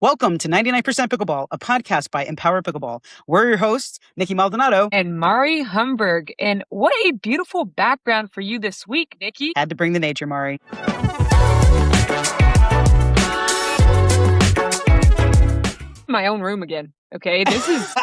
Welcome to 99% Pickleball, a podcast by Empower Pickleball. We're your hosts, Nikki Maldonado. And Mari Humberg. And what a beautiful background for you this week, Nikki. Had to bring the nature, Mari. My own room again. Okay, this is...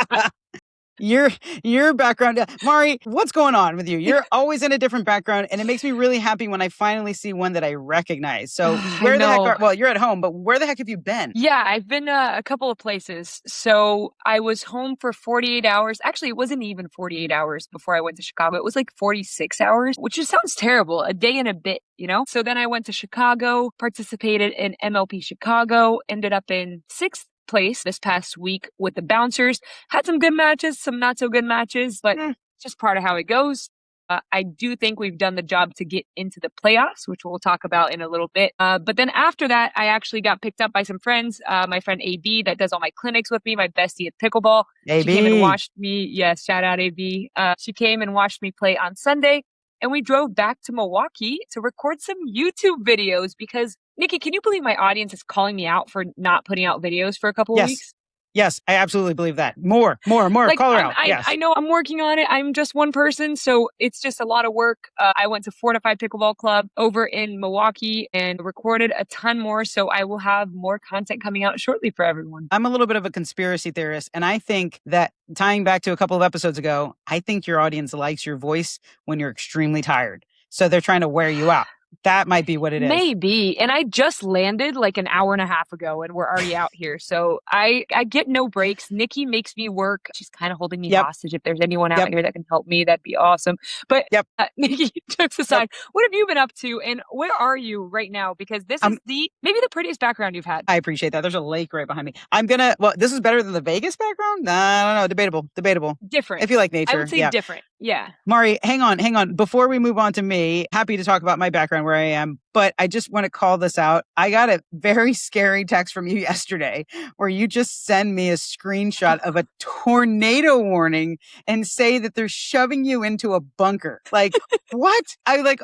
Your background. Mari, what's going on with you? You're always in a different background, and it makes me really happy when I finally see one that I recognize. So where the heck well, you're at home, but where the heck have you been? Yeah, I've been a couple of places. So I was home for 48 hours. Actually, it wasn't even 48 hours before I went to Chicago. It was like 46 hours, which just sounds terrible. A day and a bit, you know? So then I went to Chicago, participated in MLP Chicago, ended up in 6th place this past week with the bouncers. Had some good matches, some not so good matches, but it's just part of how it goes. I do think we've done the job to get into the playoffs, which we'll talk about in a little bit. But then after that, I actually got picked up by some friends. My friend AB that does all my clinics with me, my bestie at Pickleball. AB. She came and watched me. Yes, shout out AB. She came and watched me play on Sunday. And we drove back to Milwaukee to record some YouTube videos because, Nikki, can you believe my audience is calling me out for not putting out videos for a couple of weeks? Yes, I absolutely believe that. More. Like, call her out. Yes. I know I'm working on it. I'm just one person, so it's just a lot of work. I went to Fortified Pickleball Club over in Milwaukee and recorded a ton more, so I will have more content coming out shortly for everyone. I'm a little bit of a conspiracy theorist, and I think that tying back to a couple of episodes ago, I think your audience likes your voice when you're extremely tired. So they're trying to wear you out. That might be what it is. Maybe. And I just landed like an hour and a half ago and we're already out here. So I get no breaks. Nikki makes me work. She's kind of holding me hostage. If there's anyone out here that can help me, that'd be awesome. But Nikki, jokes aside, what have you been up to and where are you right now? Because this is maybe the prettiest background you've had. I appreciate that. There's a lake right behind me. This is better than the Vegas background? I don't know. Debatable. Different. If you like nature. I would say different. Yeah. Mari, hang on. Before we move on to me, happy to talk about my background where I am, but I just want to call this out. I got a very scary text from you yesterday where you just send me a screenshot of a tornado warning and say that they're shoving you into a bunker. Like, what? I look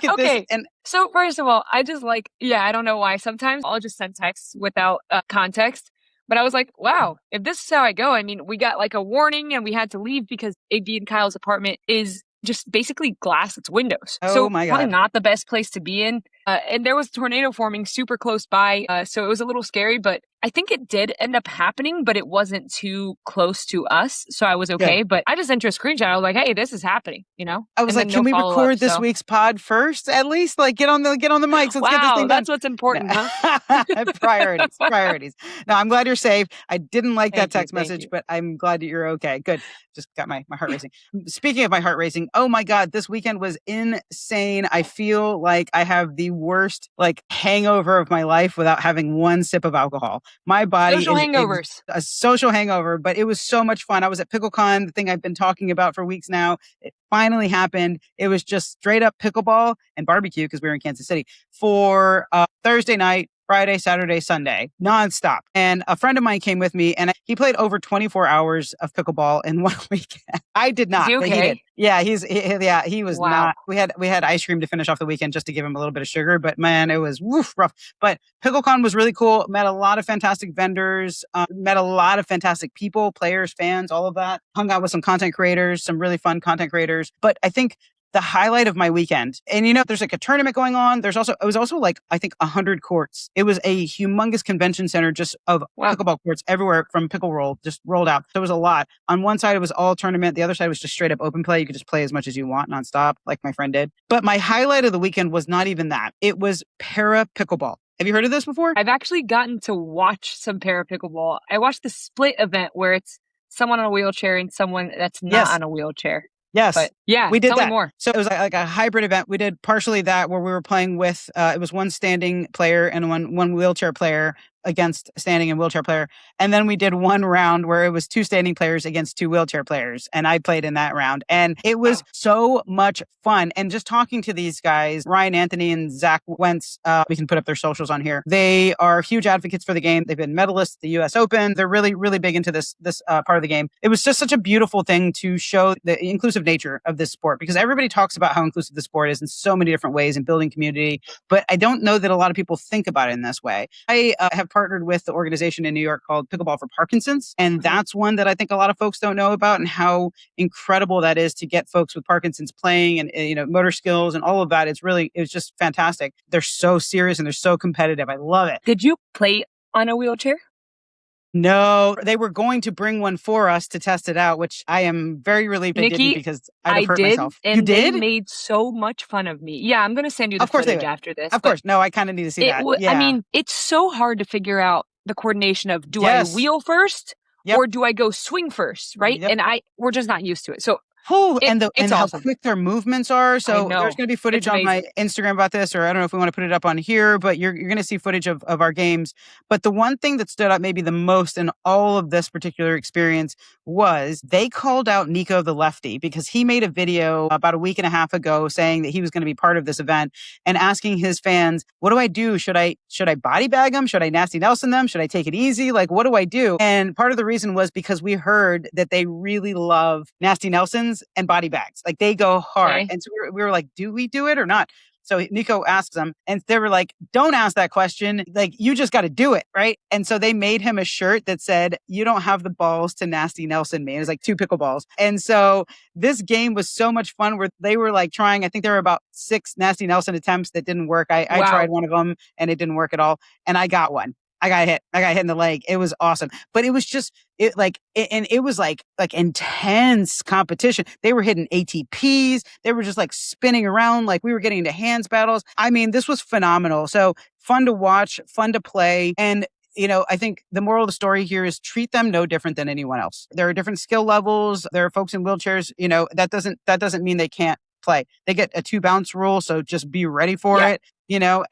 at this and... So first of all, I just I don't know why. Sometimes I'll just send texts without context. But I was like, wow, if this is how I go, I mean, we got like a warning and we had to leave because AB and Kyle's apartment is just basically glass, it's windows. Oh my God. Probably not the best place to be in. And there was a tornado forming super close by. So it was a little scary, but I think it did end up happening, but it wasn't too close to us. So I was okay. Yeah. But I just sent you a screenshot. I was like, hey, this is happening, you know? I was like, can we record this week's pod first? At least like get on the mics. Let's get this thing done. That's what's important, huh? Priorities. No, I'm glad you're safe. I didn't like that text message, but I'm glad that you're okay. Good. Just got my heart racing. Speaking of my heart racing, oh my God, this weekend was insane. I feel like I have the worst hangover of my life without having one sip of alcohol. My body social hangovers. A social hangover, but it was so much fun. I was at PickleCon, the thing I've been talking about for weeks now. It finally happened. It was just straight up pickleball and barbecue because we were in Kansas City for Thursday night, Friday, Saturday, Sunday, nonstop. And a friend of mine came with me and he played over 24 hours of pickleball in one weekend. I did not. Is he okay? He did. Yeah, he was not. We had ice cream to finish off the weekend just to give him a little bit of sugar, but man, it was rough. But PickleCon was really cool. Met a lot of fantastic vendors, met a lot of fantastic people, players, fans, all of that. Hung out with some content creators, some really fun content creators. But I think the highlight of my weekend, and there's like a tournament going on. It was also like, I think 100 courts. It was a humongous convention center just of pickleball courts everywhere from pickle roll, just rolled out. So it was a lot. On one side, it was all tournament. The other side was just straight up open play. You could just play as much as you want nonstop, like my friend did. But my highlight of the weekend was not even that. It was para pickleball. Have you heard of this before? I've actually gotten to watch some para pickleball. I watched the split event where it's someone on a wheelchair and someone that's not on a wheelchair. Yes. But yeah, we did tell that. Me more. So it was like a hybrid event. We did partially that where we were playing with, it was one standing player and one wheelchair player against standing and wheelchair player. And then we did one round where it was two standing players against two wheelchair players. And I played in that round. And it was so much fun. And just talking to these guys, Ryan Anthony and Zach Wentz, we can put up their socials on here. They are huge advocates for the game. They've been medalists at the US Open. They're really, really big into this part of the game. It was just such a beautiful thing to show the inclusive nature of this sport, because everybody talks about how inclusive the sport is in so many different ways and building community. But I don't know that a lot of people think about it in this way. I have partnered with the organization in New York called Pickleball for Parkinson's. And that's one that I think a lot of folks don't know about, and how incredible that is to get folks with Parkinson's playing, and, motor skills and all of that. It's just fantastic. They're so serious and they're so competitive. I love it. Did you play on a wheelchair? No, they were going to bring one for us to test it out, which I am very relieved I didn't, Nikki, because I'd have I hurt did, myself. and You did? they made so much fun of me. Yeah, I'm going to send you the Of course they footage would. after this. Of course. No, I kind of need to see that. Yeah. I mean, it's so hard to figure out the coordination of, do I Yes. wheel first Yep. or do I go swing first, right? Yep. And we're just not used to it. So and it's how awesome. quick their movements are. So know. there's going to be footage on my Instagram about this, or I don't know if we want to put it up on here, but you're going to see footage of our games. But the one thing that stood out maybe the most in all of this particular experience was they called out Nico the lefty, because he made a video about a week and a half ago saying that he was going to be part of this event and asking his fans, what do I do? Should I body bag them? Should I Nasty Nelson them? Should I take it easy? Like, what do I do? And part of the reason was because we heard that they really love Nasty Nelsons and body bags. Like, they go hard. Okay. And so we were like, do we do it or not? So Nico asked them, and they were like, don't ask that question. Like, you just got to do it, right? And so they made him a shirt that said, you don't have the balls to Nasty Nelson me. It was like 2 pickleballs. And so this game was so much fun, where they were like trying, I think there were about 6 Nasty Nelson attempts that didn't work. I tried one of them and it didn't work at all. And I got one. I got hit in the leg. It was awesome. But it was just, it was like intense competition. They were hitting ATPs. They were just like spinning around. Like, we were getting into hands battles. I mean, this was phenomenal. So fun to watch, fun to play. And I think the moral of the story here is treat them no different than anyone else. There are different skill levels. There are folks in wheelchairs. That doesn't mean they can't play. They get a 2 bounce rule. So just be ready for it.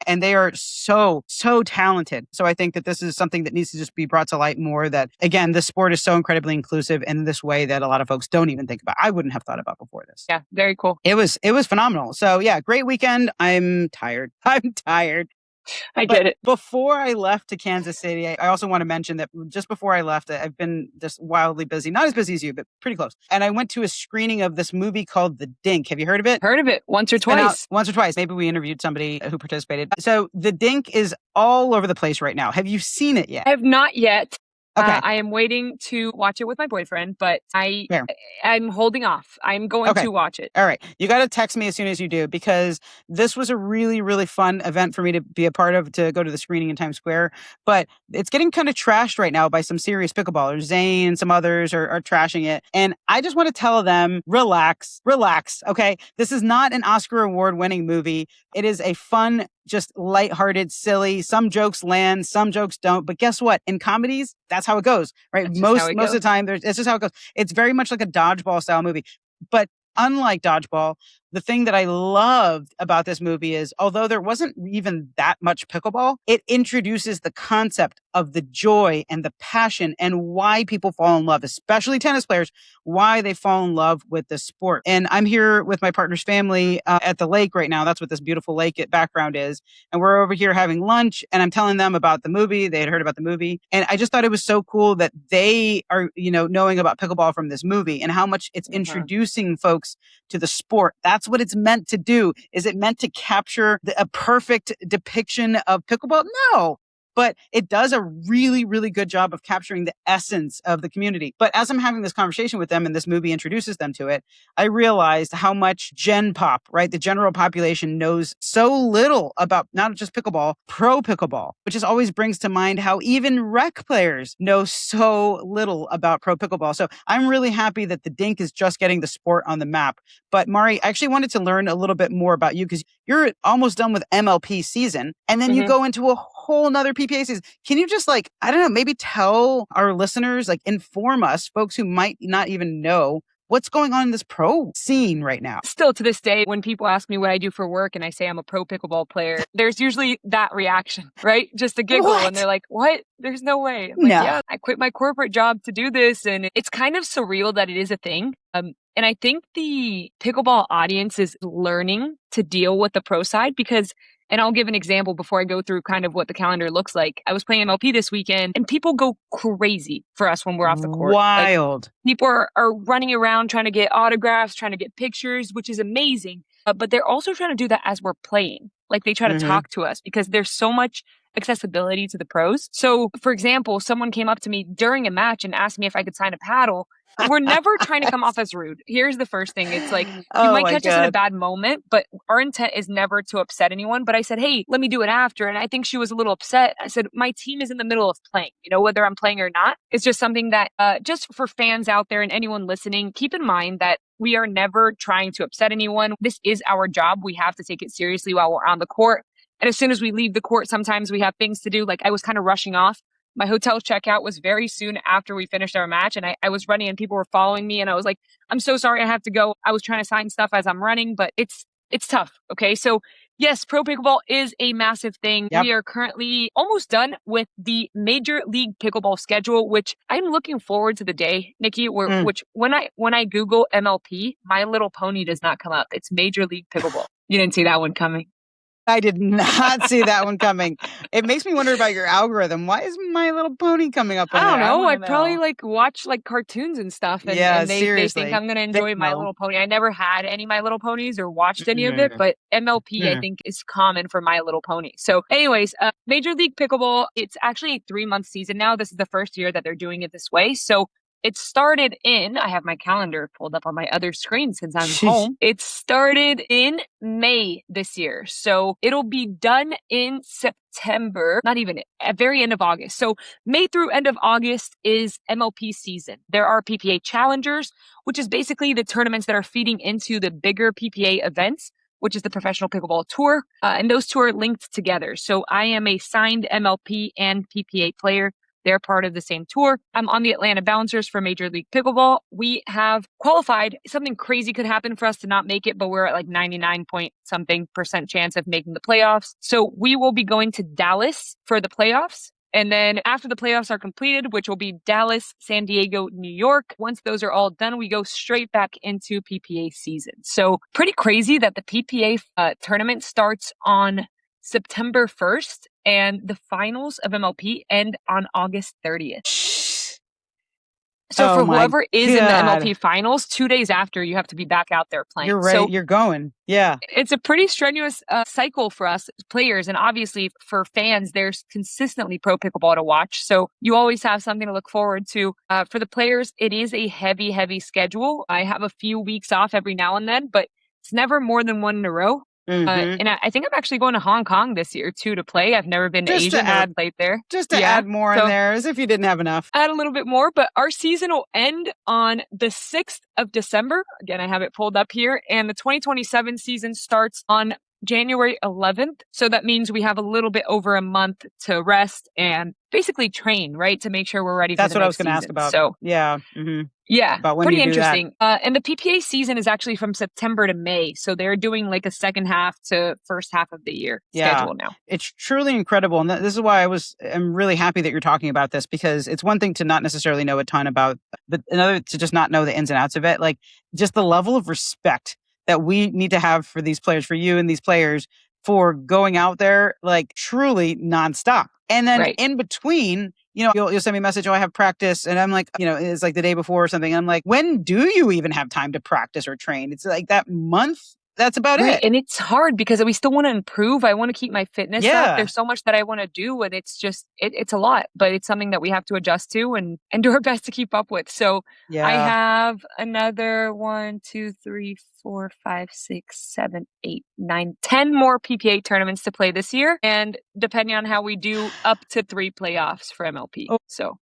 And they are so, so talented. So I think that this is something that needs to just be brought to light more, that, again, this sport is so incredibly inclusive in this way that a lot of folks don't even think about. I wouldn't have thought about before this. Yeah, very cool. It was phenomenal. So yeah, great weekend. I'm tired. I get it. Before I left to Kansas City, I also want to mention that just before I left, I've been just wildly busy. Not as busy as you, but pretty close. And I went to a screening of this movie called The Dink. Have you heard of it? Heard of it once or twice. Once or twice. Maybe we interviewed somebody who participated. So The Dink is all over the place right now. Have you seen it yet? I have not yet. Okay. I am waiting to watch it with my boyfriend, but I'm holding off. I'm going to watch it. All right. You got to text me as soon as you do, because this was a really, really fun event for me to be a part of, to go to the screening in Times Square. But it's getting kind of trashed right now by some serious pickleballers. Zane and some others are trashing it. And I just want to tell them, relax. Okay. This is not an Oscar award-winning movie. It is a fun, just lighthearted, silly. Some jokes land, some jokes don't. But guess what? In comedies, that's how it goes, right? Most of the time, it's just how it goes. It's very much like a dodgeball style movie. But unlike dodgeball, the thing that I loved about this movie is, although there wasn't even that much pickleball, it introduces the concept of the joy and the passion and why people fall in love, especially tennis players, why they fall in love with the sport. And I'm here with my partner's family at the lake right now. That's what this beautiful lake background is. And we're over here having lunch, and I'm telling them about the movie. They had heard about the movie. And I just thought it was so cool that they are, knowing about pickleball from this movie and how much it's introducing folks to the sport. That's what it's meant to do. Is it meant to capture a perfect depiction of pickleball? No. But it does a really, really good job of capturing the essence of the community. But as I'm having this conversation with them and this movie introduces them to it, I realized how much Gen Pop, right? The general population knows so little about not just pickleball, pro pickleball, which just always brings to mind how even rec players know so little about pro pickleball. So I'm really happy that the Dink is just getting the sport on the map. But Mari, I actually wanted to learn a little bit more about you, because you're almost done with MLP season, and then you go into a whole nother PPA season. Can you just maybe tell our listeners, inform us, folks who might not even know what's going on in this pro scene right now? Still to this day, when people ask me what I do for work and I say I'm a pro pickleball player, there's usually that reaction, right? Just a giggle. What? And they're like, what? There's no way. I'm like, yeah, I quit my corporate job to do this. And it's kind of surreal that it is a thing. And I think the pickleball audience is learning to deal with the pro side, because, and I'll give an example before I go through kind of what the calendar looks like. I was playing MLP this weekend, and people go crazy for us when we're off the court. Wild. People are running around trying to get autographs, trying to get pictures, which is amazing. But they're also trying to do that as we're playing. They try to talk to us, because there's so much accessibility to the pros. So, for example, someone came up to me during a match and asked me if I could sign a paddle. We're never trying to come off as rude. Here's the first thing. It's like, you Oh might my catch us in a God. bad moment, but our intent is never to upset anyone. But I said, hey, let me do it after. And I think she was a little upset. I said, my team is in the middle of playing, whether I'm playing or not. It's just something that just for fans out there and anyone listening, keep in mind that we are never trying to upset anyone. This is our job. We have to take it seriously while we're on the court. And as soon as we leave the court, sometimes we have things to do. Like I was kind of rushing off. My hotel checkout was very soon after we finished our match, and I was running and people were following me, and I was like, I'm so sorry I have to go. I was trying to sign stuff as I'm running, but it's tough. Okay. So yes, pro pickleball is a massive thing. Yep. We are currently almost done with the Major League Pickleball schedule, which I'm looking forward to the day, Nikki, which when I Google MLP, My Little Pony does not come up. It's Major League Pickleball. You didn't see that one coming. I did not see that one coming. It makes me wonder about your algorithm. Why is My Little Pony coming up on I don't there? know. I probably watch cartoons and stuff, and they think I'm gonna enjoy My Little Pony. I never had any My Little Ponies or watched any of it, but MLP I think is common for My Little Pony. So, anyways, Major League Pickleball. It's actually a 3-month season now. This is the first year that they're doing it this way. So it started I have my calendar pulled up on my other screen since I'm home. It started in May this year. So it'll be done in September, not even at very end of August. So May through end of August is MLP season. There are PPA challengers, which is basically the tournaments that are feeding into the bigger PPA events, which is the Professional Pickleball Tour. And those two are linked together. So I am a signed MLP and PPA player. They're part of the same tour. I'm on the Atlanta Bouncers for Major League Pickleball. We have qualified. Something crazy could happen for us to not make it, but we're at 99-point-something% chance of making the playoffs. So we will be going to Dallas for the playoffs. And then after the playoffs are completed, which will be Dallas, San Diego, New York, once those are all done, we go straight back into PPA season. So pretty crazy that the PPA tournament starts on September 1st, and the finals of MLP end on August 30th. So for whoever is in the MLP finals, 2 days after, you have to be back out there playing. You're right. So you're going. Yeah. It's a pretty strenuous cycle for us players. And obviously for fans, there's consistently pro pickleball to watch. So you always have something to look forward to. For the players, it is a heavy, heavy schedule. I have a few weeks off every now and then, but it's never more than one in a row. And I think I'm actually going to Hong Kong this year too to play. I've never been to Asia, never played there. Just to add more in there, as if you didn't have enough. Add a little bit more, but our season will end on the 6th of December. Again, I have it pulled up here. And the 2027 season starts on January 11th. So that means we have a little bit over a month to rest and basically train, right? To make sure we're ready for the next season. That's what I was going to ask about. So, yeah. Mm-hmm. Yeah, about when pretty you do interesting. That. And the PPA season is actually from September to May. So they're doing a second half to first half of the year schedule now. It's truly incredible. And this is why I'm really happy that you're talking about this, because it's one thing to not necessarily know a ton about, but another to just not know the ins and outs of it. Just the level of respect that we need to have for these players, for you and these players, for going out there truly nonstop. And then in between, you'll send me a message, I have practice. And I'm like, it's the day before or something. And I'm like, when do you even have time to practice or train? It's that month. That's about it. And it's hard because we still want to improve. I want to keep my fitness up. There's so much that I want to do. And it's just, it's a lot, but it's something that we have to adjust to and do our best to keep up with. So I have another 1, 2, 3, 4, 5, 6, 7, 8, 9, 10 more PPA tournaments to play this year. And depending on how we do, up to 3 playoffs for MLP. So,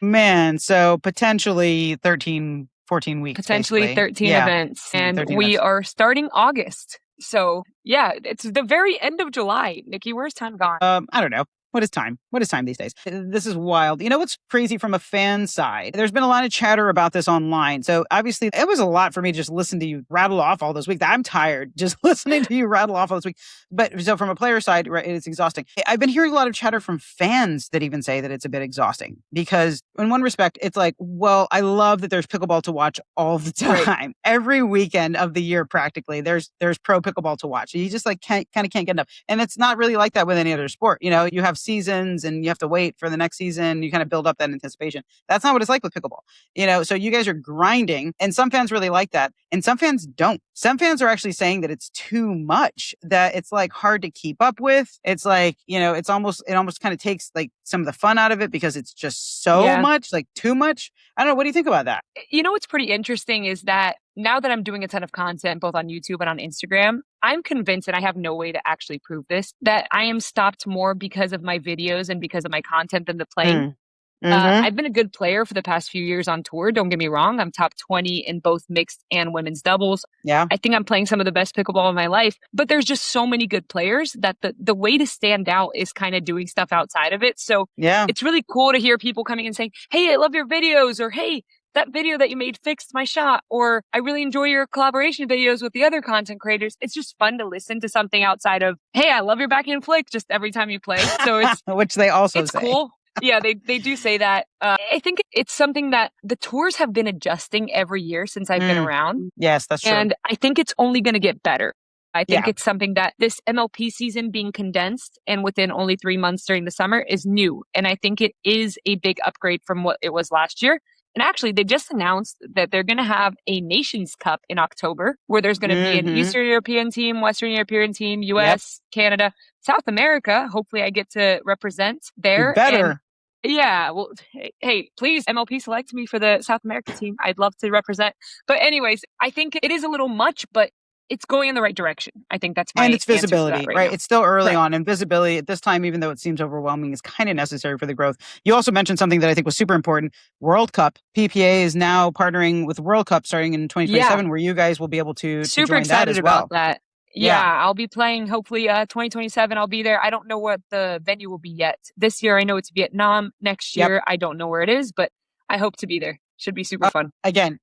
man, so potentially 13, 14 weeks. Potentially basically. 13 events. And 13 we are starting August. So, yeah, it's the very end of July. Nikki, where's time gone? I don't know. What is time? What is time these days? This is wild. You know what's crazy from a fan side? There's been a lot of chatter about this online. So obviously it was a lot for me to just listen to you rattle off all those weeks. I'm tired just listening to you rattle off all those weeks. But so from a player side, right, it's exhausting. I've been hearing a lot of chatter from fans that even say that it's a bit exhausting because in one respect, it's well, I love that there's pickleball to watch all the time. Right. Every weekend of the year, practically, there's pro pickleball to watch. You just can't get enough. And it's not really like that with any other sport. You have seasons and you have to wait for the next season. You kind of build up that anticipation. That's not what it's like with pickleball. So you guys are grinding and some fans really like that. And And some fans don't. Some fans are actually saying that it's too much, that it's like hard to keep up with. It's like, it almost kind of takes like some of the fun out of it because it's just so much, like too much. I don't know. What do you think about that? What's pretty interesting is that now that I'm doing a ton of content, both on YouTube and on Instagram, I'm convinced, and I have no way to actually prove this, that I am stopped more because of my videos and because of my content than the playing. I've been a good player for the past few years on tour. Don't get me wrong. I'm top 20 in both mixed and women's doubles. Yeah. I think I'm playing some of the best pickleball of my life, but there's just so many good players that the way to stand out is kind of doing stuff outside of it. So it's really cool to hear people coming and saying, hey, I love your videos, or hey, that video that you made fixed my shot, or I really enjoy your collaboration videos with the other content creators. It's just fun to listen to something outside of, hey, I love your backhand flick just every time you play. So it's which they also say. Cool. Yeah, they do say that. I think it's something that the tours have been adjusting every year since I've been around. Yes, that's true. And I think it's only going to get better. I think it's something that this MLP season being condensed and within only 3 months during the summer is new. And I think it is a big upgrade from what it was last year. And actually, they just announced that they're going to have a Nations Cup in October, where there's going to be an Eastern European team, Western European team, US, Canada, South America. Hopefully I get to represent there. Better. Yeah, well, hey, please, MLP, select me for the South America team. I'd love to represent. But anyways, I think it is a little much, but it's going in the right direction. I think that's my and it's visibility, right? It's still early on, and visibility at this time, even though it seems overwhelming, is kind of necessary for the growth. You also mentioned something that I think was super important. World Cup. PPA is now partnering with World Cup starting in 2027, where you guys will be able to super join excited that as well. About that. Yeah, I'll be playing hopefully 2027. I'll be there. I don't know what the venue will be yet. This year, I know it's Vietnam. Next year, I don't know where it is, but I hope to be there. Should be super fun. Again,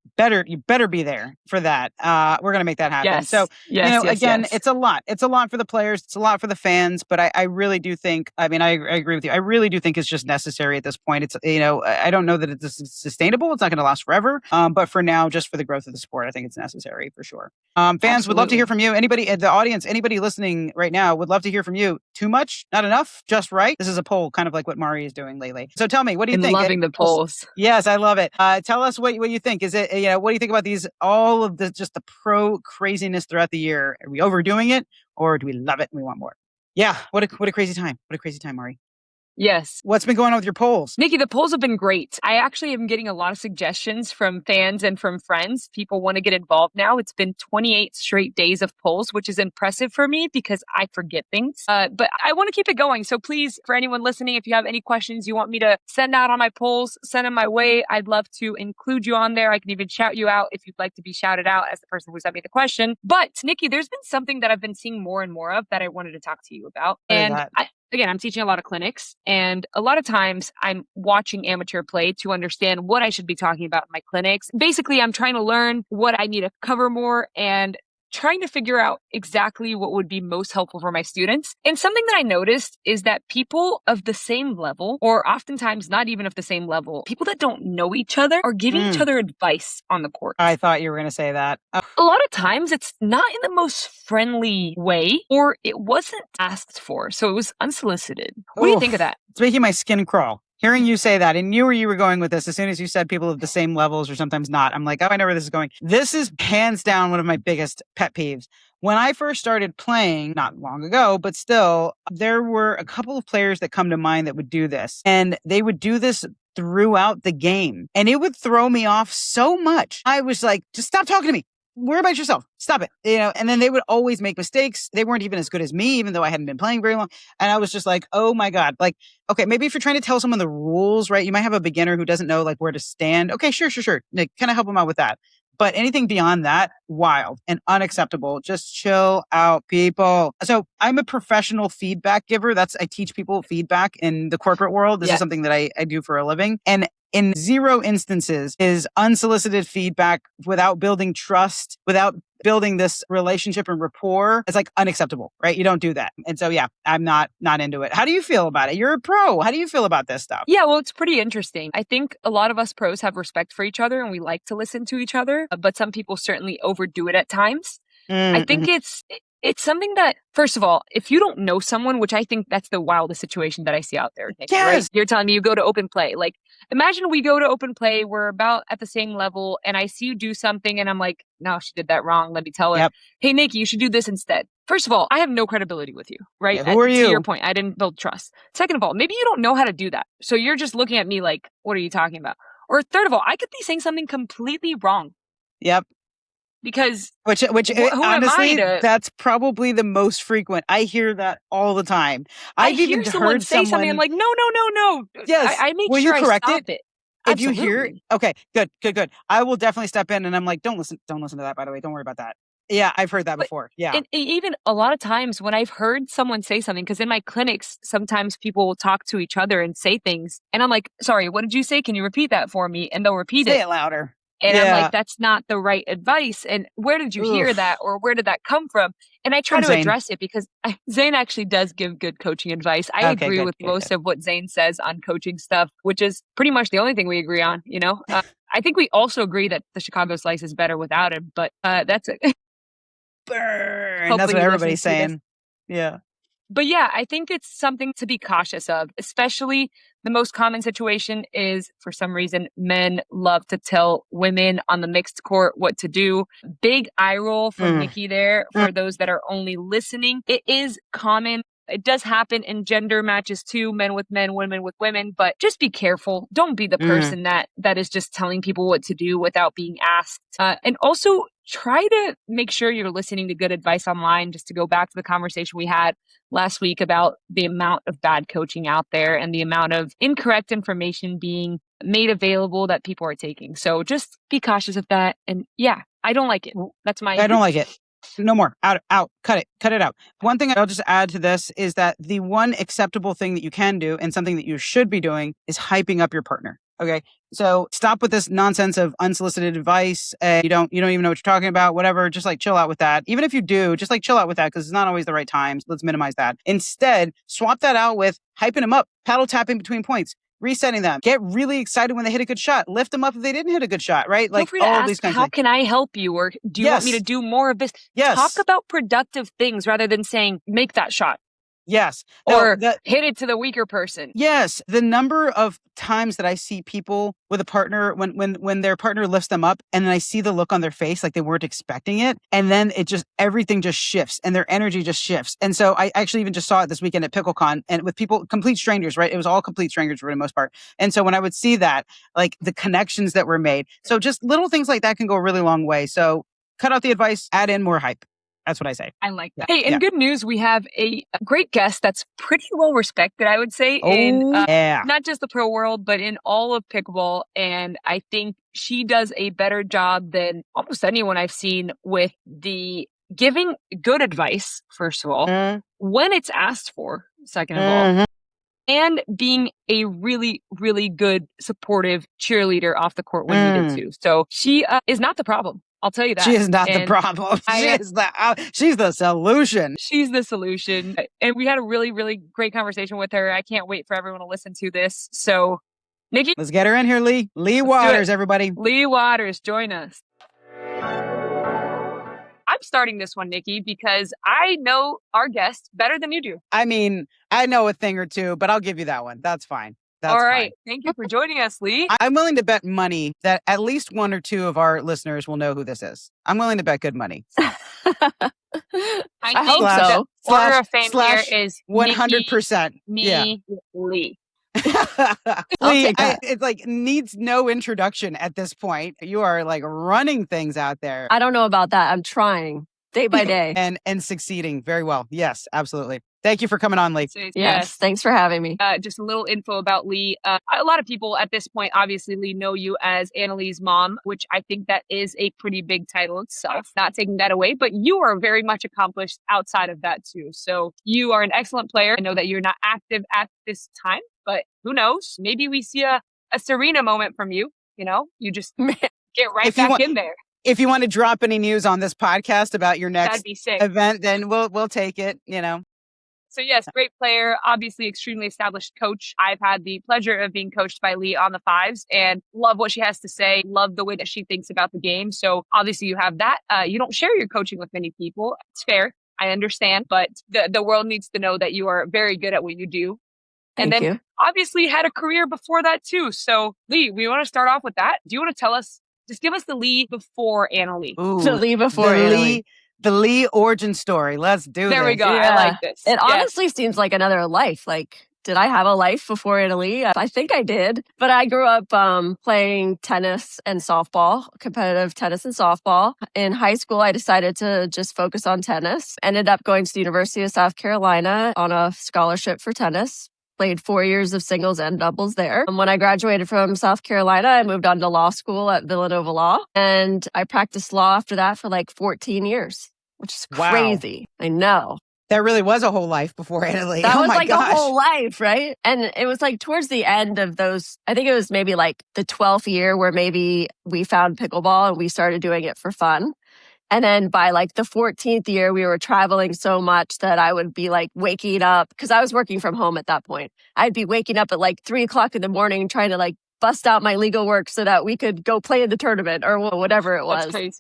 you better be there for that. We're going to make that happen. Yes. So, it's a lot. It's a lot for the players. It's a lot for the fans. But I really do think, I agree with you. I really do think it's just necessary at this point. It's, I don't know that it's sustainable. It's not going to last forever. But for now, just for the growth of the sport, I think it's necessary for sure. Fans would love to hear from you. Anybody in the audience, anybody listening right now would love to hear from you. Too much? Not enough? Just right? This is a poll, kind of like what Mari is doing lately. So tell me, what do you think? Loving the polls. Yes, I love it. Tell us what you think. Is it, what do you think about these, all of just the pro craziness throughout the year? Are we overdoing it, or do we love it and we want more? Yeah. What a crazy time. What a crazy time, Mari. Yes. What's been going on with your polls? Nikki, the polls have been great. I actually am getting a lot of suggestions from fans and from friends. People want to get involved now. It's been 28 straight days of polls, which is impressive for me because I forget things. But I want to keep it going. So please, for anyone listening, if you have any questions you want me to send out on my polls, send them my way. I'd love to include you on there. I can even shout you out if you'd like to be shouted out as the person who sent me the question. But Nikki, there's been something that I've been seeing more and more of that I wanted to talk to you about. Again, I'm teaching a lot of clinics, and a lot of times I'm watching amateur play to understand what I should be talking about in my clinics. Basically, I'm trying to learn what I need to cover more and trying to figure out exactly what would be most helpful for my students. And something that I noticed is that people of the same level, or oftentimes not even of the same level, people that don't know each other are giving each other advice on the court. I thought you were going to say that. A lot of times it's not in the most friendly way, or it wasn't asked for, so it was unsolicited. What do you think of that? It's making my skin crawl. Hearing you say that, and knew where you were going with this, as soon as you said people of the same levels or sometimes not, I'm like, oh, I know where this is going. This is hands down one of my biggest pet peeves. When I first started playing, not long ago, but still, there were a couple of players that come to mind that would do this. And they would do this throughout the game. And it would throw me off so much. I was like, just stop talking to me. Worry about yourself. Stop it. And then they would always make mistakes. They weren't even as good as me, even though I hadn't been playing very long. And I was just like, oh my God. Like, okay, maybe if you're trying to tell someone the rules, right? You might have a beginner who doesn't know like where to stand. Okay, sure. Nick, kind of help them out with that. But anything beyond that, wild and unacceptable. Just chill out, people. So I'm a professional feedback giver. I teach people feedback in the corporate world. This is something that I do for a living. And in 0 instances is unsolicited feedback without building trust, without building this relationship and rapport. It's like unacceptable, right? You don't do that. And so, I'm not into it. How do you feel about it? You're a pro. How do you feel about this stuff? Yeah, well, it's pretty interesting. I think a lot of us pros have respect for each other and we like to listen to each other, but some people certainly overdo it at times. I think It's something that, first of all, if you don't know someone, which I think that's the wildest situation that I see out there, Nikki, right? You're telling me you go to open play. Like, imagine we go to open play, we're about at the same level, and I see you do something, and I'm like, no, she did that wrong. Let me tell her, hey, Nikki, you should do this instead. First of all, I have no credibility with you, right? Yeah, who are you? To your point, I didn't build trust. Second of all, maybe you don't know how to do that. So you're just looking at me like, what are you talking about? Or third of all, I could be saying something completely wrong. Yep. Because which honestly, that's probably the most frequent. I hear that all the time. I've even heard say something. I'm like, no. Yes. I make sure you correct I stop it. If you hear, okay, good. I will definitely step in and I'm like, don't listen to that, by the way. Don't worry about that. Yeah, I've heard that before. Yeah. And even a lot of times when I've heard someone say something, because in my clinics, sometimes people will talk to each other and say things. And I'm like, sorry, what did you say? Can you repeat that for me? And they'll repeat Say it louder. And I'm like, that's not the right advice. And where did you hear that? Or where did that come from? And I try to address it because Zane actually does give good coaching advice. I agree with most of what Zane says on coaching stuff, which is pretty much the only thing we agree on. You know, I think we also agree that the Chicago Slice is better without him, but that's it. Burn. That's what everybody's saying. Yeah. But yeah, I think it's something to be cautious of, especially the most common situation is, for some reason, men love to tell women on the mixed court what to do. Big eye roll from Nikki there for those that are only listening. It is common. It does happen in gender matches too, men with men, women with women, but just be careful. Don't be the person that is just telling people what to do without being asked. And also try to make sure you're listening to good advice online, just to go back to the conversation we had last week about the amount of bad coaching out there and the amount of incorrect information being made available that people are taking. So just be cautious of that. And yeah, I don't like it. That's my... I don't like it. No more. Out. Cut it out. One thing I'll just add to this is that the one acceptable thing that you can do and something that you should be doing is hyping up your partner. Okay. So stop with this nonsense of unsolicited advice. You don't even know what you're talking about, whatever. Just like chill out with that. Even if you do, just like chill out with that because it's not always the right time. So let's minimize that. Instead, swap that out with hyping them up, paddle tapping between points, resetting them. Get really excited when they hit a good shot. Lift them up if they didn't hit a good shot, right? Like all of these kinds of things. How can I help you? Or do you want me to do more of this? Yes. Talk about productive things rather than saying, make that shot. Yes. Or hit it to the weaker person. Yes. The number of times that I see people with a partner, when their partner lifts them up and then I see the look on their face like they weren't expecting it. And then everything just shifts and their energy just shifts. And so I actually even just saw it this weekend at Pickleball and with people, complete strangers, right? It was all complete strangers for the most part. And so when I would see that, like the connections that were made. So just little things like that can go a really long way. So cut out the advice, add in more hype. That's what I say. I like that. Hey, and good news, we have a great guest that's pretty well respected, I would say, in not just the pro world, but in all of pickleball. And I think she does a better job than almost anyone I've seen with the giving good advice, first of all, when it's asked for, second of all, and being a really, really good supportive cheerleader off the court when needed to. So she is not the problem. I'll tell you that. She is not the problem. She's the solution. She's the solution. And we had a really, really great conversation with her. I can't wait for everyone to listen to this. So, Nikki. Let's get her in here, Leigh. Leigh Waters, everybody. Leigh Waters, join us. I'm starting this one, Nikki, because I know our guest better than you do. I mean, I know a thing or two, but I'll give you that one. That's fine. All right. Thank you for joining us, Leigh. I'm willing to bet money that at least one or two of our listeners will know who this is. I'm willing to bet good money. I hope so. Order of fame here is 100%. Nikki, Leigh. Leigh, it's like needs no introduction at this point. You are like running things out there. I don't know about that. I'm trying day by day and succeeding very well. Yes, absolutely. Thank you for coming on, Leigh. Yes, thanks for having me. Just a little info about Leigh. A lot of people at this point, obviously, Leigh, know you as Anna Leigh's mom, which I think that is a pretty big title itself. Not taking that away, but you are very much accomplished outside of that too. So you are an excellent player. I know that you're not active at this time, but who knows? Maybe we see a Serena moment from you. You know, you just get right back in there. If you want to drop any news on this podcast about your next event, then we'll take it, you know. So yes, great player, obviously extremely established coach. I've had the pleasure of being coached by Leigh on the fives and love what she has to say, love the way that she thinks about the game. So obviously you have that. You don't share your coaching with many people. It's fair. I understand, but the world needs to know that you are very good at what you do. And Thank then you. obviously had a career before that too. So Leigh, we want to start off with that. Do you want to tell us, just give us the Leigh before Anna Leigh. Ooh, The Leigh before Anna Leigh. The Leigh origin story. Let's do this. There we go. Yeah. I like this. It honestly seems like another life. Like, did I have a life before Anna Leigh? I think I did. But I grew up playing tennis and softball, competitive tennis and softball. In high school, I decided to just focus on tennis. Ended up going to the University of South Carolina on a scholarship for tennis. Played 4 years of singles and doubles there. When I graduated from South Carolina, I moved on to law school at Villanova Law. And I practiced law after that for like 14 years, which is crazy. Wow. I know. That really was a whole life before Anna Leigh. That was like a whole life, right? And it was like towards the end of those, I think it was maybe like the 12th year where maybe we found pickleball and we started doing it for fun. And then by like the 14th year, we were traveling so much that I would be like waking up, because I was working from home at that point. I'd be waking up at like 3:00 in the morning trying to like bust out my legal work so that we could go play in the tournament or whatever it was. That's crazy.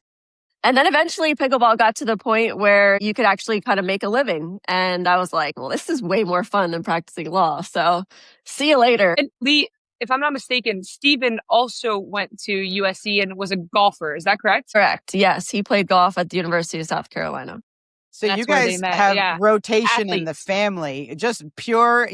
And then eventually pickleball got to the point where you could actually kind of make a living. And I was like, well, this is way more fun than practicing law. So see you later. And Leigh, if I'm not mistaken, Stephen also went to USC and was a golfer. Is that correct? Correct. Yes. He played golf at the University of South Carolina. So you guys have rotation in the family, just pure,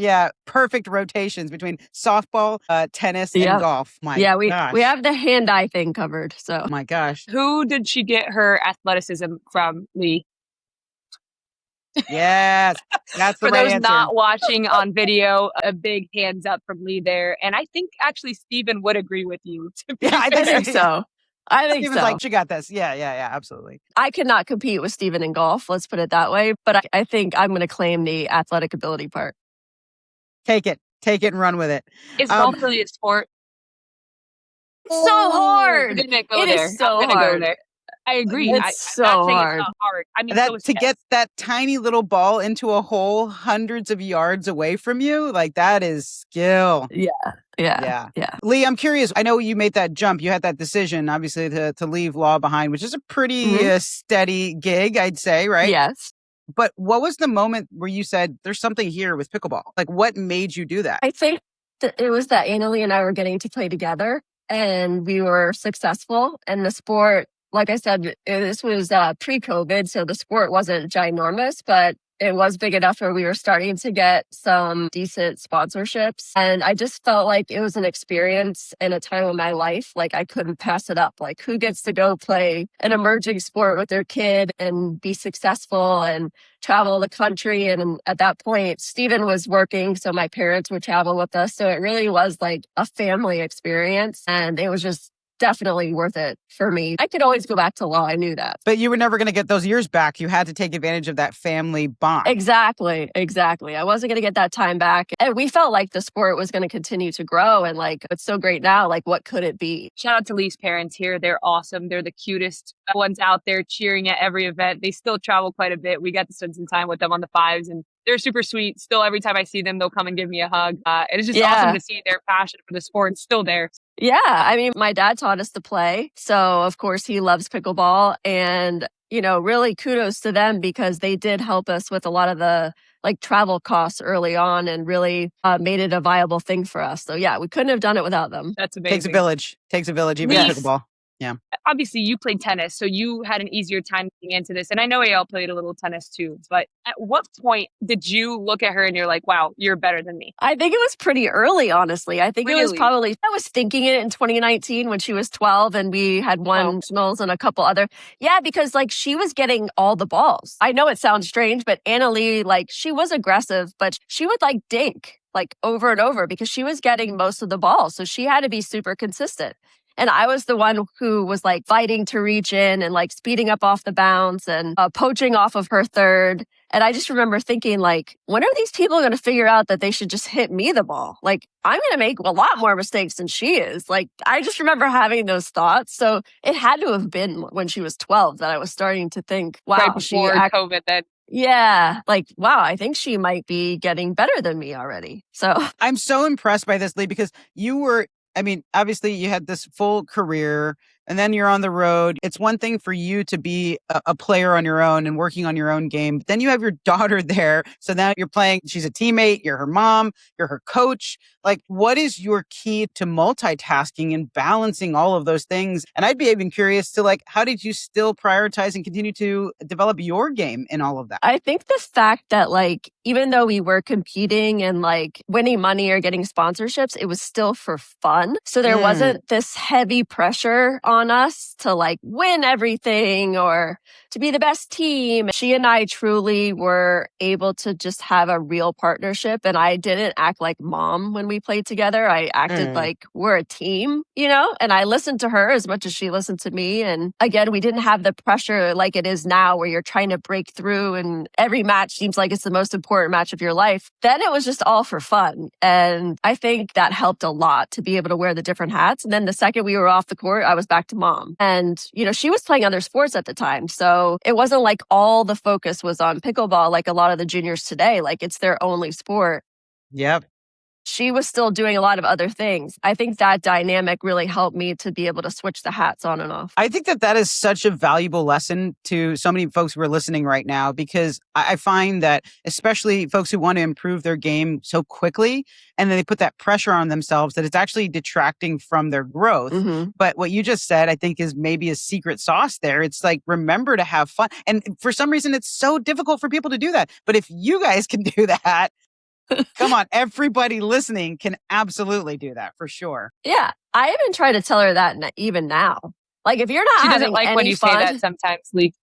perfect rotations between softball, tennis, and golf. We have the hand-eye thing covered. So, my gosh, who did she get her athleticism from, Leigh? Yes, that's the For right those answer. not watching on video, a big hands up from Leigh there, and I think actually Stephen would agree with you. I think so. I think Stephen's so. like, she got this. Yeah, absolutely. I could not compete with Stephen in golf, let's put it that way. But I think I'm going to claim the athletic ability part. Take it and run with it. Is golf really a sport? So hard. It is so hard. Go there. I agree. It's I'm not saying hard. it's not hard. I mean, that to get that tiny little ball into a hole hundreds of yards away from you, like that is skill. Yeah. Leigh, I'm curious. I know you made that jump. You had that decision, obviously, to leave law behind, which is a pretty steady gig, I'd say, right? Yes. But what was the moment where you said, there's something here with pickleball? Like, what made you do that? I think that it was that Anna Leigh and I were getting to play together and we were successful in the sport. Like I said, this was pre-COVID, so the sport wasn't ginormous, but it was big enough where we were starting to get some decent sponsorships. And I just felt like it was an experience in a time of my life. Like I couldn't pass it up. Like who gets to go play an emerging sport with their kid and be successful and travel the country? And at that point, Stephen was working, so my parents would travel with us. So it really was like a family experience. And it was just definitely worth it for me. I could always go back to law. I knew that. But you were never going to get those years back. You had to take advantage of that family bond. Exactly. I wasn't going to get that time back. And we felt like the sport was going to continue to grow. And like, it's so great now. Like, what could it be? Shout out to Leigh's parents here. They're awesome. They're the cutest ones out there cheering at every event. They still travel quite a bit. We got to spend some time with them on the fives and they're super sweet. Still, every time I see them, they'll come and give me a hug. It's just awesome to see their passion for the sport still there. Yeah. I mean, my dad taught us to play. So, of course, he loves pickleball. And, you know, really kudos to them because they did help us with a lot of the like travel costs early on and really made it a viable thing for us. So, yeah, we couldn't have done it without them. That's amazing. Takes a village, even in pickleball. Yeah. Obviously, you played tennis, so you had an easier time getting into this. And I know AL played a little tennis too. But at what point did you look at her and you're like, wow, you're better than me? I think it was pretty early, honestly. I think it was probably, I was thinking it in 2019 when she was 12 and we had won nationals and a couple other. Yeah, because like she was getting all the balls. I know it sounds strange, but Anna Leigh, like she was aggressive, but she would like dink like over and over because she was getting most of the balls. So she had to be super consistent. And I was the one who was like fighting to reach in and like speeding up off the bounce and poaching off of her third. And I just remember thinking like, when are these people going to figure out that they should just hit me the ball? Like, I'm going to make a lot more mistakes than she is. Like, I just remember having those thoughts. So it had to have been when she was 12 that I was starting to think, wow, right before COVID then. Yeah, like, wow, I think she might be getting better than me already. So I'm so impressed by this, Leigh, because you were, I mean, obviously you had this full career and then you're on the road. It's one thing for you to be a player on your own and working on your own game. But then you have your daughter there. So now you're playing, she's a teammate, you're her mom, you're her coach. Like, what is your key to multitasking and balancing all of those things? And I'd be even curious to, like, how did you still prioritize and continue to develop your game in all of that? I think the fact that, like, even though we were competing and like winning money or getting sponsorships, it was still for fun. So there wasn't this heavy pressure on us to like win everything or to be the best team. She and I truly were able to just have a real partnership. And I didn't act like mom when we played together. I acted like we're a team, you know, and I listened to her as much as she listened to me. And again, we didn't have the pressure like it is now where you're trying to break through and every match seems like it's the most important match of your life. Then it was just all for fun. And I think that helped a lot to be able to wear the different hats. And then the second we were off the court, I was back to mom. And, you know, she was playing other sports at the time. So it wasn't like all the focus was on pickleball like a lot of the juniors today. Like it's their only sport. Yep. She was still doing a lot of other things. I think that dynamic really helped me to be able to switch the hats on and off. I think that is such a valuable lesson to so many folks who are listening right now, because I find that especially folks who want to improve their game so quickly, and then they put that pressure on themselves that it's actually detracting from their growth. But what you just said, I think, is maybe a secret sauce there. It's like, remember to have fun. And for some reason, it's so difficult for people to do that. But if you guys can do that, come on, everybody listening can absolutely do that for sure. Yeah. I even try to tell her that even now. Like, if you're not having doesn't like any when you fun, say that sometimes, Leigh.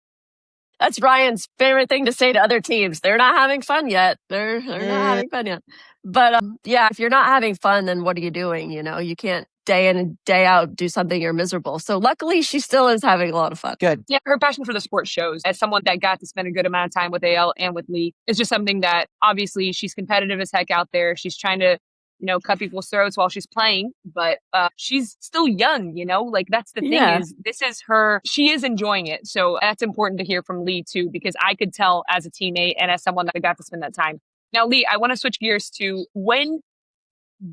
That's Ryan's favorite thing to say to other teams. They're not having fun yet. They're not having fun yet. But yeah, if you're not having fun, then what are you doing? You know, you can't day in and day out do something you're miserable. So luckily, she still is having a lot of fun. Good. Yeah, her passion for the sport shows. As someone that got to spend a good amount of time with AL and with Leigh, it's just something that obviously she's competitive as heck out there. She's trying to, you know, cut people's throats while she's playing, but she's still young, you know, like that's the thing is this is her, she is enjoying it. So that's important to hear from Leigh too, because I could tell as a teammate and as someone that got to spend that time. Now, Leigh, I want to switch gears to, when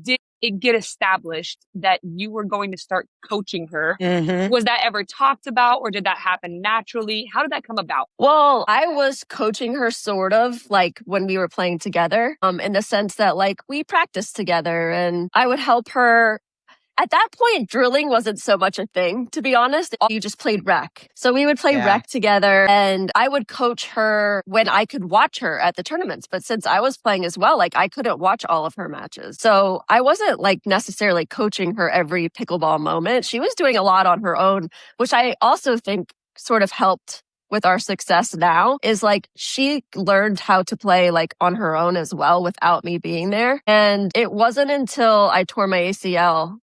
did it get established that you were going to start coaching her? Was that ever talked about, or did that happen naturally? How did that come about? Well, I was coaching her sort of like when we were playing together, in the sense that like we practiced together and I would help her. At that point, drilling wasn't so much a thing, to be honest. You just played rec. So we would play rec together and I would coach her when I could watch her at the tournaments. But since I was playing as well, like I couldn't watch all of her matches. So I wasn't like necessarily coaching her every pickleball moment. She was doing a lot on her own, which I also think sort of helped with our success now, is like she learned how to play like on her own as well without me being there. And it wasn't until I tore my ACL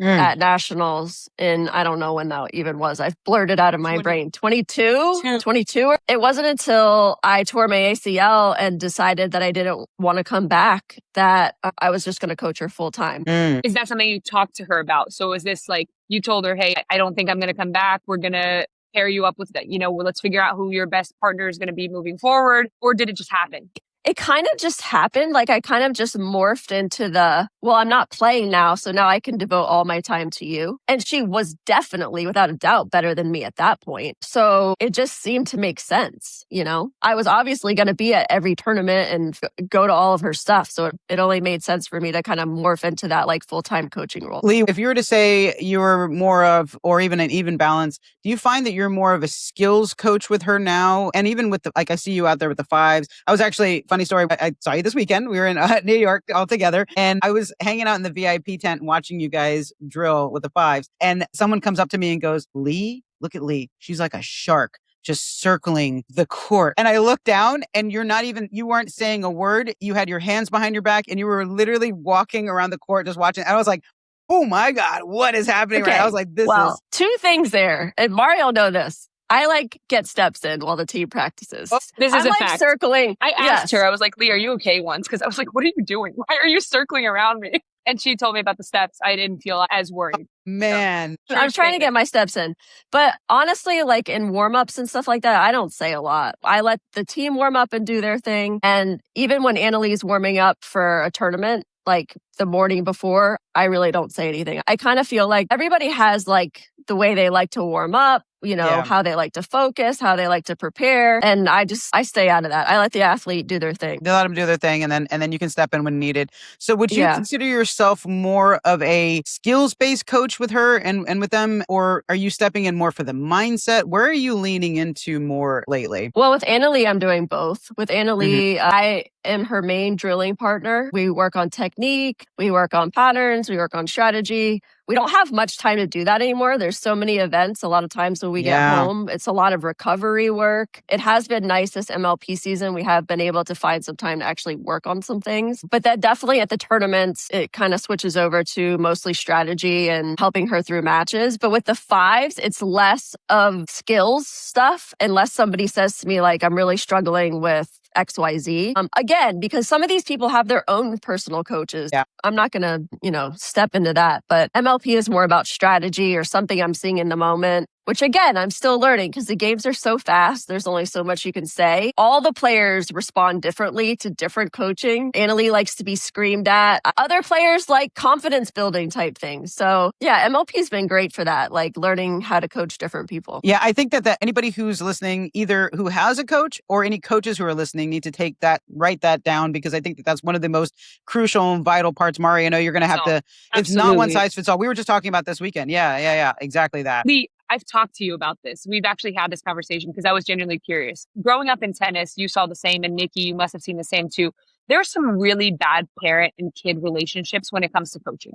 at nationals in, I don't know when that even was. I've blurted out of my brain. 22. It wasn't until I tore my ACL and decided that I didn't want to come back that I was just going to coach her full time. Is that something you talked to her about? So is this like, you told her, hey, I don't think I'm going to come back. We're going to pair you up with that. You know, let's figure out who your best partner is going to be moving forward. Or did it just happen? It kind of just happened. Like I kind of just morphed into the, well, I'm not playing now, so now I can devote all my time to you. And she was definitely, without a doubt, better than me at that point. So it just seemed to make sense, you know? I was obviously going to be at every tournament and go to all of her stuff. So it only made sense for me to kind of morph into that like full-time coaching role. Leigh, if you were to say you were more of, or even an even balance, do you find that you're more of a skills coach with her now? And even with the, like I see you out there with the fives. I was actually, funny story, I saw you this weekend. We were in New York all together, and I was hanging out in the VIP tent and watching you guys drill with the fives. And someone comes up to me and goes, Leigh, look at Leigh. She's like a shark just circling the court. And I looked down and you weren't saying a word. You had your hands behind your back and you were literally walking around the court just watching. I was like, oh my God, what is happening? Right? I was like, this is. Two things there. And Mario know this. I like get steps in while the team practices. Oh, this is a fact. Circling. I asked her, I was like, Leigh, are you okay once? Because I was like, what are you doing? Why are you circling around me? And she told me about the steps. I didn't feel as worried. Oh, man. So, I'm trying to get my steps in. But honestly, like in warm-ups and stuff like that, I don't say a lot. I let the team warm up and do their thing. And even when Anna Leigh's warming up for a tournament, like the morning before, I really don't say anything. I kind of feel like everybody has like the way they like to warm up, how they like to focus, how they like to prepare. And I stay out of that. I let the athlete do their thing. They let them do their thing, and then you can step in when needed. So would you consider yourself more of a skills-based coach with her and with them, or are you stepping in more for the mindset? Where are you leaning into more lately? Well, with Anna Leigh, I'm doing both. With Anna Leigh, I am her main drilling partner. We work on technique, we work on patterns, we work on strategy. We don't have much time to do that anymore. There's so many events. A lot of times when we get home, it's a lot of recovery work. It has been nice this MLP season. We have been able to find some time to actually work on some things. But that definitely at the tournaments, it kind of switches over to mostly strategy and helping her through matches. But with the fives, it's less of skills stuff unless somebody says to me, like, I'm really struggling with XYZ. Again, because some of these people have their own personal coaches. Yeah. I'm not going to, step into that. But MLP is more about strategy or something I'm seeing in the moment, which again, I'm still learning because the games are so fast. There's only so much you can say. All the players respond differently to different coaching. Anna Leigh likes to be screamed at. Other players like confidence building type things. So yeah, MLP has been great for that, like learning how to coach different people. Yeah, I think that anybody who's listening, either who has a coach or any coaches who are listening, need to write that down, because I think that's one of the most crucial and vital parts. Mari, I know you're going to have to, it's not one size fits all. We were just talking about this weekend. Yeah, exactly that. Leigh, I've talked to you about this. We've actually had this conversation because I was genuinely curious. Growing up in tennis, you saw the same, and Nikki, you must have seen the same too. There are some really bad parent and kid relationships when it comes to coaching.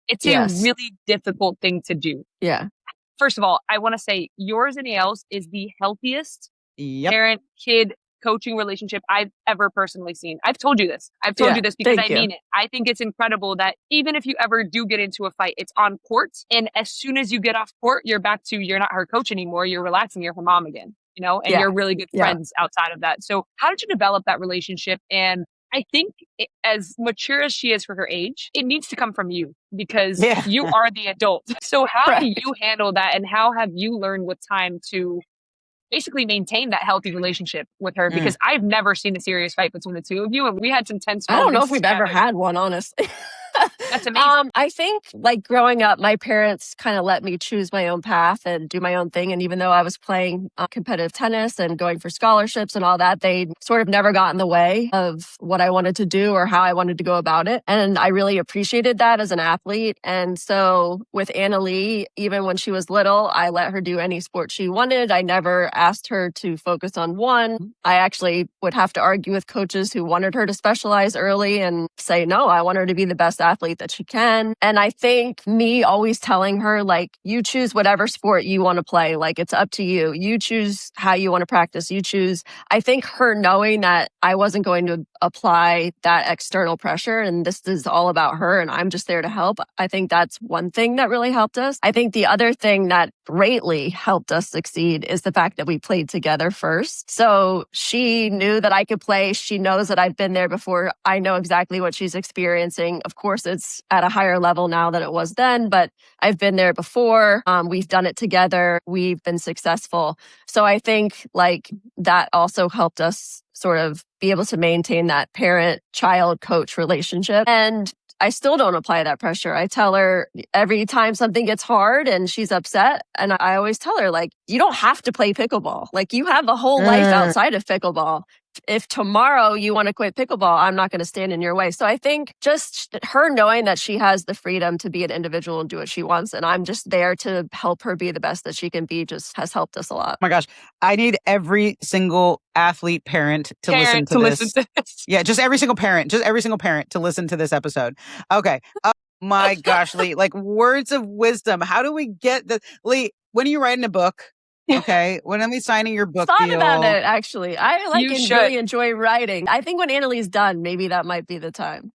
It's a really difficult thing to do. Yeah. First of all, I want to say yours and Yale's is the healthiest parent-kid coaching relationship I've ever personally seen. I've told you this. I've told you this because I mean it. I think it's incredible that even if you ever do get into a fight, it's on court. And as soon as you get off court, you're not her coach anymore. You're relaxing. You're her mom again, and you're really good friends outside of that. So how did you develop that relationship? And I think as mature as she is for her age, it needs to come from you because you are the adult. So how do you handle that? And how have you learned with time to basically maintain that healthy relationship with her? Because I've never seen a serious fight between the two of you, and we had some tense moments. I don't know if we've ever had one, honestly. That's amazing. I think like growing up, my parents kind of let me choose my own path and do my own thing. And even though I was playing competitive tennis and going for scholarships and all that, they sort of never got in the way of what I wanted to do or how I wanted to go about it. And I really appreciated that as an athlete. And so with Anna Leigh, even when she was little, I let her do any sport she wanted. I never asked her to focus on one. I actually would have to argue with coaches who wanted her to specialize early and say, no, I want her to be the best athlete that she can. And I think me always telling her, like, you choose whatever sport you want to play. Like, it's up to you. You choose how you want to practice. You choose. I think her knowing that I wasn't going to apply that external pressure and this is all about her and I'm just there to help. I think that's one thing that really helped us. I think the other thing that greatly helped us succeed is the fact that we played together first. So she knew that I could play. She knows that I've been there before. I know exactly what she's experiencing. Of course, it's at a higher level now than it was then, but I've been there before. We've done it together. We've been successful. So I think like that also helped us sort of be able to maintain that parent-child-coach relationship. And I still don't apply that pressure. I tell her every time something gets hard and she's upset, and I always tell her, like, you don't have to play pickleball. Like, you have a whole life outside of pickleball. If tomorrow you want to quit pickleball, I'm not going to stand in your way. So I think just her knowing that she has the freedom to be an individual and do what she wants, and I'm just there to help her be the best that she can be, just has helped us a lot. Oh my gosh. I need every single athlete parent to listen to this. Yeah, just every single parent to listen to this episode. Okay. Oh my gosh, Leigh, like words of wisdom. How do we get the Leigh, when are you writing a book? Okay. When am I signing your book Thought deal? about it, actually. I really enjoy writing. I think when Anna Leigh's done, maybe that might be the time.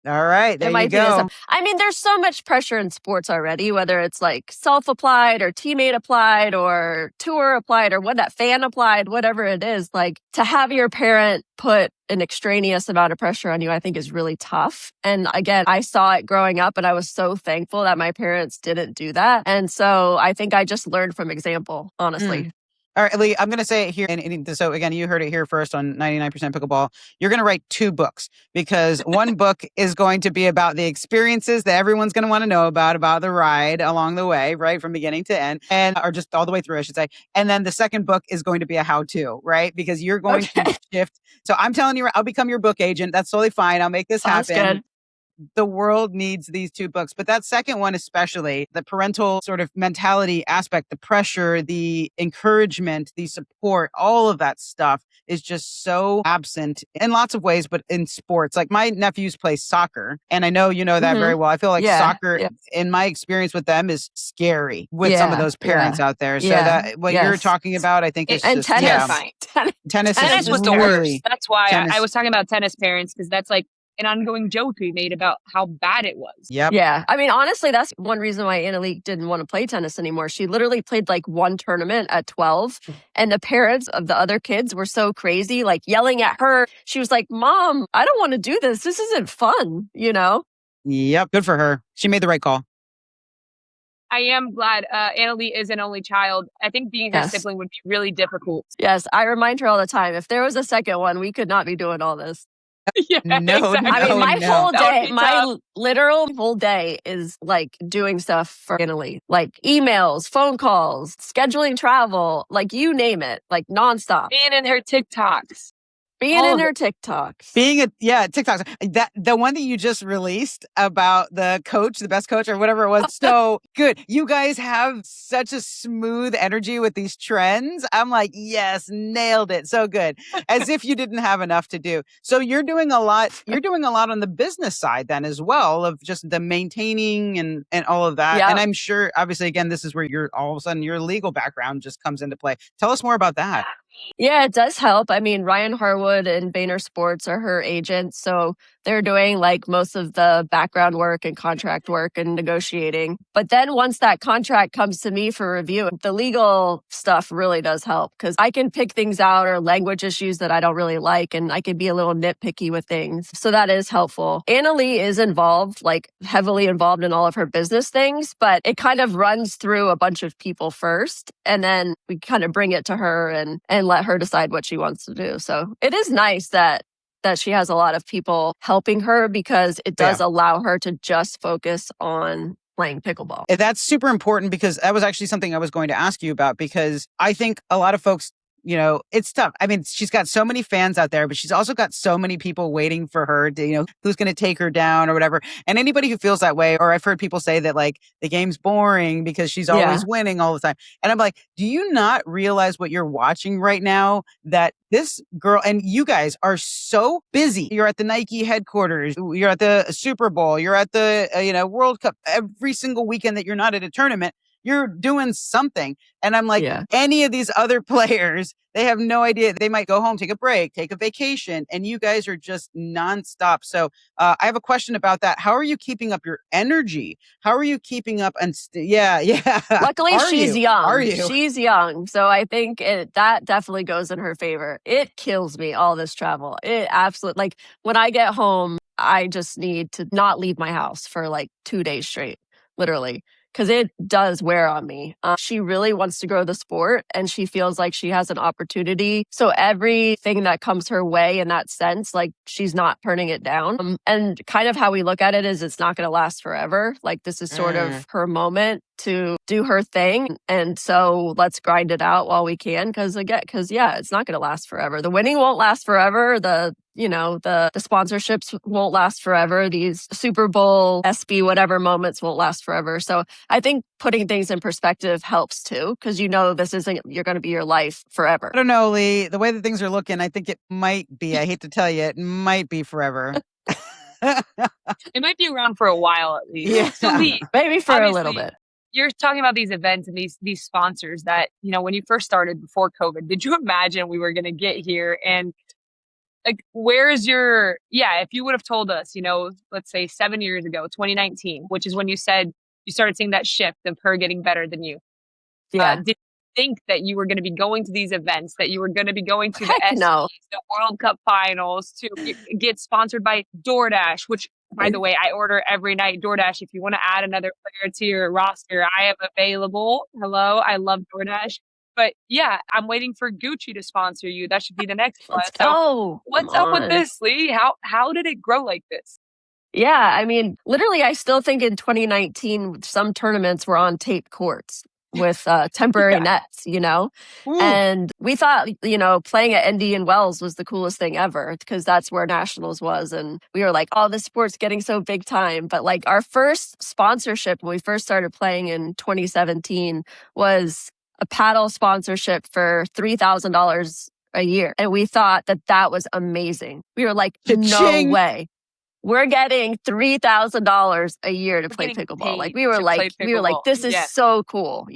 All right, there you go. I mean, there's so much pressure in sports already, whether it's like self-applied or teammate applied or tour applied or fan applied, whatever it is. Like, to have your parent put an extraneous amount of pressure on you, I think is really tough. And again, I saw it growing up and I was so thankful that my parents didn't do that. And so I think I just learned from example, honestly. All right, Leigh, I'm going to say it here. And so again, you heard it here first on 99% Pickleball. You're going to write 2 books because one book is going to be about the experiences that everyone's going to want to know about the ride along the way, right? From beginning to end, or just all the way through, I should say. And then the second book is going to be a how-to, right? Because you're going to shift. So I'm telling you, I'll become your book agent. That's totally fine. I'll make this happen. Good. The world needs these 2 books. But that second one, especially the parental sort of mentality aspect, the pressure, the encouragement, the support, all of that stuff is just so absent in lots of ways, but in sports. Like my nephews play soccer, and I know you know that very well. I feel like soccer, in my experience with them, is scary with some of those parents out there. So that what you're talking about, I think, is just terrifying. Tennis was the really, worst. That's why I was talking about tennis parents, because that's like an ongoing joke we made about how bad it was. Yep. Yeah. I mean, honestly, that's one reason why Anna Leigh didn't want to play tennis anymore. She literally played like one tournament at 12, and the parents of the other kids were so crazy, like yelling at her. She was like, Mom, I don't want to do this. This isn't fun, you know? Yep. Good for her. She made the right call. I am glad Anna Leigh is an only child. I think being her sibling would be really difficult. Yes. I remind her all the time, if there was a second one, we could not be doing all this. Yeah, exactly. I mean, my whole day, my literal whole day is like doing stuff for Anna Leigh, like emails, phone calls, scheduling travel, like you name it, like nonstop. Being in her TikToks. TikToks. TikToks. That the one that you just released about the coach, the best coach or whatever it was. So good. You guys have such a smooth energy with these trends. I'm like, yes, nailed it. So good. As if you didn't have enough to do. So you're doing a lot. You're doing a lot on the business side then as well, of just the maintaining and all of that. Yep. And I'm sure, obviously, again, this is where all of a sudden your legal background just comes into play. Tell us more about that. Yeah, it does help. I mean, Ryan Harwood and Boehner Sports are her agents. So they're doing like most of the background work and contract work and negotiating. But then once that contract comes to me for review, the legal stuff really does help because I can pick things out or language issues that I don't really like. And I can be a little nitpicky with things. So that is helpful. Anna Leigh is involved, like heavily involved in all of her business things, but it kind of runs through a bunch of people first. And then we kind of bring it to her and let her decide what she wants to do. So it is nice that she has a lot of people helping her because it does allow her to just focus on playing pickleball. That's super important because that was actually something I was going to ask you about because I think a lot of folks, it's tough. I mean, she's got so many fans out there, but she's also got so many people waiting for her to, who's going to take her down or whatever. And anybody who feels that way, or I've heard people say that like the game's boring because she's always winning all the time. And I'm like, do you not realize what you're watching right now? That this girl and you guys are so busy. You're at the Nike headquarters. You're at the Super Bowl. You're at the, World Cup. Every single weekend that you're not at a tournament, you're doing something. And I'm like, any of these other players, they have no idea. They might go home, take a break, take a vacation, and you guys are just nonstop. So I have a question about that. How are you keeping up your energy? How are you keeping up? And Luckily, she's young. Are you? She's young. So I think that definitely goes in her favor. It kills me, all this travel. It absolutely, like when I get home, I just need to not leave my house for like 2 days straight, literally. Because it does wear on me. She really wants to grow the sport and she feels like she has an opportunity. So everything that comes her way in that sense, like she's not turning it down. And kind of how we look at it is it's not going to last forever. Like this is sort of her moment to do her thing. And so let's grind it out while we can. Because it's not going to last forever. The winning won't last forever. The sponsorships won't last forever. These Super Bowl, SB, whatever moments won't last forever. So I think putting things in perspective helps too, because this isn't, you're going to be your life forever. I don't know, Leigh, the way that things are looking, I think it might be, I hate to tell you, it might be forever. It might be around for a while at least. Yeah. So Leigh, maybe for a little bit. You're talking about these events and these sponsors that, when you first started before COVID, did you imagine we were going to get here? And like, where's if you would have told us, let's say 7 years ago, 2019, which is when you said you started seeing that shift of her getting better than you. Yeah. Did you think that you were going to be going to these events, that you were going to be going to the no. the World Cup finals, to get sponsored by DoorDash, which, by the way, I order every night. DoorDash, if you want to add another player to your roster, I am available. Hello, I love DoorDash. But yeah, I'm waiting for Gucci to sponsor you. That should be the next one. Let's go. What's up with this, Leigh? How did it grow like this? Yeah, I mean, literally, I still think in 2019, some tournaments were on tape courts with temporary nets, Ooh. And we thought, playing at Indian Wells was the coolest thing ever because that's where Nationals was. And we were like, oh, this sport's getting so big time. But like our first sponsorship when we first started playing in 2017 was a paddle sponsorship for $3,000 a year. And we thought that was amazing. We were like, no way. We're getting $3,000 a year to play pickleball. Like we were like, this is so cool,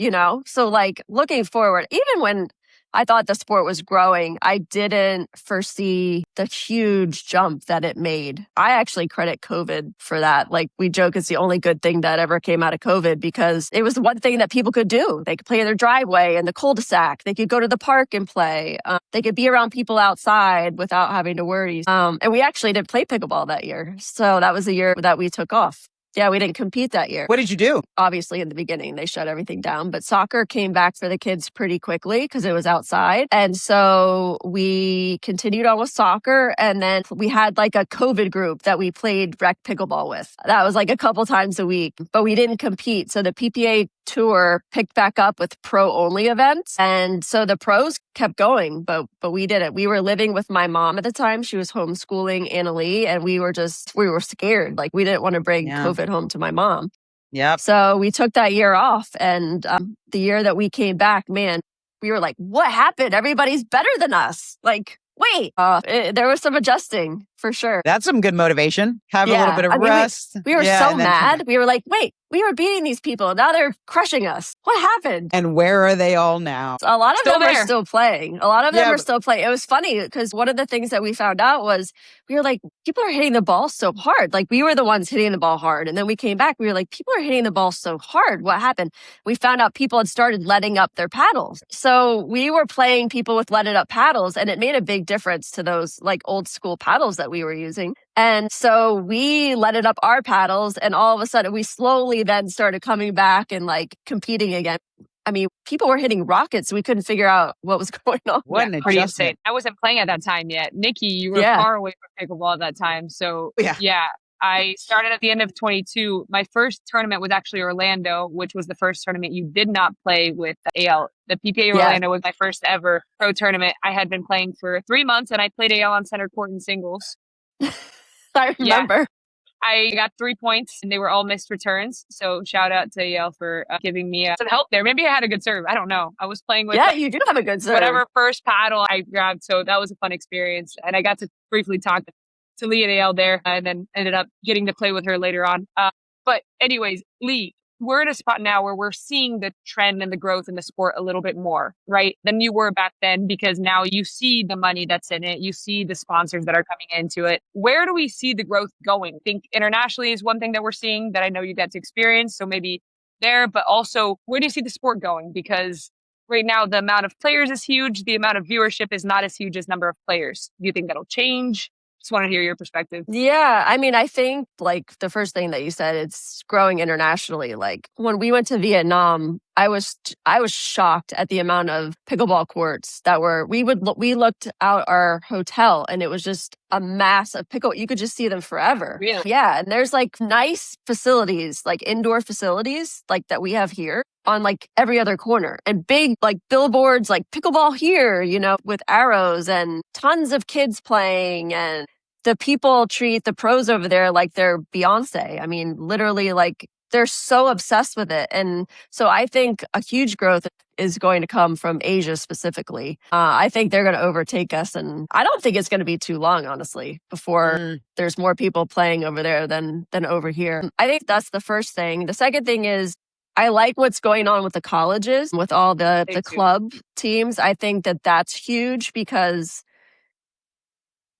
So like looking forward, even when I thought the sport was growing, I didn't foresee the huge jump that it made. I actually credit COVID for that. Like we joke it's the only good thing that ever came out of COVID because it was the one thing that people could do. They could play in their driveway in the cul-de-sac. They could go to the park and play. They could be around people outside without having to worry. And we actually didn't play pickleball that year. So that was the year that we took off. Yeah, we didn't compete that year. What did you do? Obviously, in the beginning, they shut everything down. But soccer came back for the kids pretty quickly because it was outside. And so we continued on with soccer. And then we had like a COVID group that we played rec pickleball with. That was like a couple times a week. But we didn't compete. So the PPA tour picked back up with pro-only events. And so the pros kept going, but we didn't. We were living with my mom at the time. She was homeschooling Anna Leigh, and we were scared. Like we didn't want to bring COVID home to my mom. Yeah. So we took that year off. And the year that we came back, man, we were like, what happened? Everybody's better than us. Like, wait, there was some adjusting for sure. That's some good motivation. Have a little bit of rest. We were so mad. We were like, wait, we were beating these people. Now they're crushing us. What happened? And where are they all now? A lot of them are still playing. A lot of them are still playing. It was funny because one of the things that we found out was we were like, people are hitting the ball so hard. Like we were the ones hitting the ball hard. And then we came back. We were like, people are hitting the ball so hard. What happened? We found out people had started letting up their paddles. So we were playing people with letted up paddles, and it made a big difference to those like old school paddles that we were using. And so we letted up our paddles, and all of a sudden we slowly then started coming back and like competing again. I mean, people were hitting rockets. We couldn't figure out what was going on. Pretty insane. I wasn't playing at that time yet. Nikki, you were far away from pickleball at that time. So I started at the end of 22. My first tournament was actually Orlando, which was the first tournament you did not play with AL. The PPA Orlando was my first ever pro tournament. I had been playing for 3 months, and I played AL on center court in singles. I remember. Yeah. I got 3 points, and they were all missed returns. So shout out to Yale for giving me some help there. Maybe I had a good serve. I don't know. I was playing with you do have a good serve. Whatever first paddle I grabbed. So that was a fun experience. And I got to briefly talk to Leigh and AL there, and then ended up getting to play with her later on. But anyways, Leigh, we're at a spot now where we're seeing the trend and the growth in the sport a little bit more, right, than you were back then, because now you see the money that's in it. You see the sponsors that are coming into it. Where do we see the growth going? I think internationally is one thing that we're seeing that I know you got to experience. So maybe there, but also where do you see the sport going? Because right now the amount of players is huge. The amount of viewership is not as huge as number of players. Do you think that'll change? Just want to hear your perspective. Yeah, I mean, I think like the first thing that you said, it's growing internationally. Like when we went to Vietnam, I was shocked at the amount of pickleball courts that were. We looked out our hotel, and it was just a mass of pickle. You could just see them forever. Really? Yeah, and there's like nice facilities, like indoor facilities, like that we have here on like every other corner, and big like billboards, like pickleball here, with arrows and tons of kids playing, and the people treat the pros over there like they're Beyonce. I mean, literally, like they're so obsessed with it. And so I think a huge growth is going to come from Asia specifically. I think they're going to overtake us. And I don't think it's going to be too long, honestly, before there's more people playing over there than over here. I think that's the first thing. The second thing is, I like what's going on with the colleges, with all the club teams. I think that that's huge because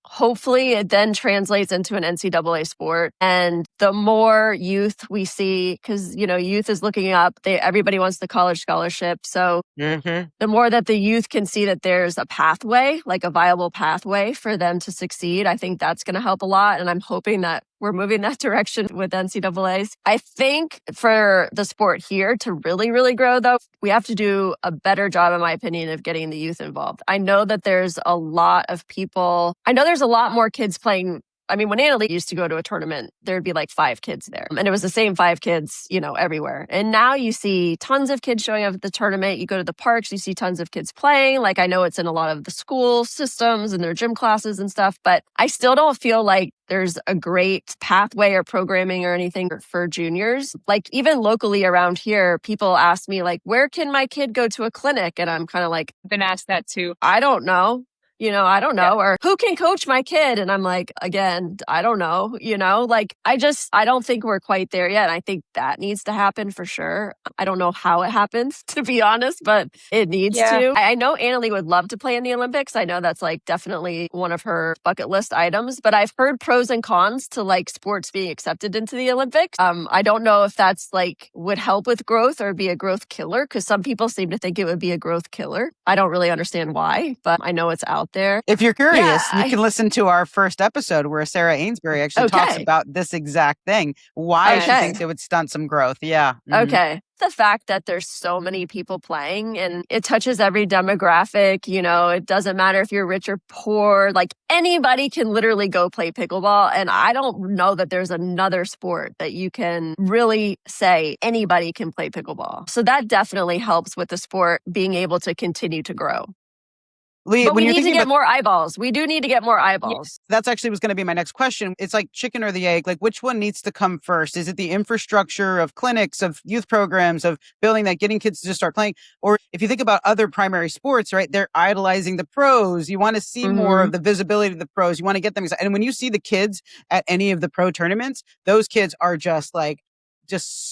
hopefully it then translates into an NCAA sport. And the more youth we see, because, youth is looking up, everybody wants the college scholarship. So the more that the youth can see that there's a pathway, like a viable pathway for them to succeed, I think that's going to help a lot. And I'm hoping that we're moving that direction with NCAAs. I think for the sport here to really, really grow, though, we have to do a better job, in my opinion, of getting the youth involved. I know that there's a lot of people. I know there's a lot more kids playing. I mean, when Anna Leigh used to go to a tournament, there'd be like 5 kids there. And it was the same 5 kids, everywhere. And now you see tons of kids showing up at the tournament. You go to the parks, you see tons of kids playing. Like, I know it's in a lot of the school systems and their gym classes and stuff, but I still don't feel like there's a great pathway or programming or anything for juniors. Like, even locally around here, people ask me, like, where can my kid go to a clinic? And I'm kind of like, I've been asked that too. I don't know. I don't know. Or who can coach my kid? And I'm like, again, I don't know, like, I don't think we're quite there yet. And I think that needs to happen for sure. I don't know how it happens, to be honest, but it needs to. I know Anna Leigh would love to play in the Olympics. I know that's like definitely one of her bucket list items, but I've heard pros and cons to like sports being accepted into the Olympics. I don't know if that's like would help with growth or be a growth killer, because some people seem to think it would be a growth killer. I don't really understand why, but I know it's out there. If you're curious, you can listen to our first episode where Sarah Ainsbury actually talks about this exact thing, why she thinks it would stunt some growth. Yeah. Mm-hmm. Okay. The fact that there's so many people playing and it touches every demographic, it doesn't matter if you're rich or poor, like anybody can literally go play pickleball. And I don't know that there's another sport that you can really say anybody can play pickleball. So that definitely helps with the sport being able to continue to grow. Leigh, but we need to get more eyeballs. We do need to get more eyeballs. That's actually was going to be my next question. It's like chicken or the egg. Like, which one needs to come first? Is it the infrastructure of clinics, of youth programs, of building that, getting kids to just start playing? Or if you think about other primary sports, right, they're idolizing the pros. You want to see more of the visibility of the pros. You want to get them excited. And when you see the kids at any of the pro tournaments, those kids are just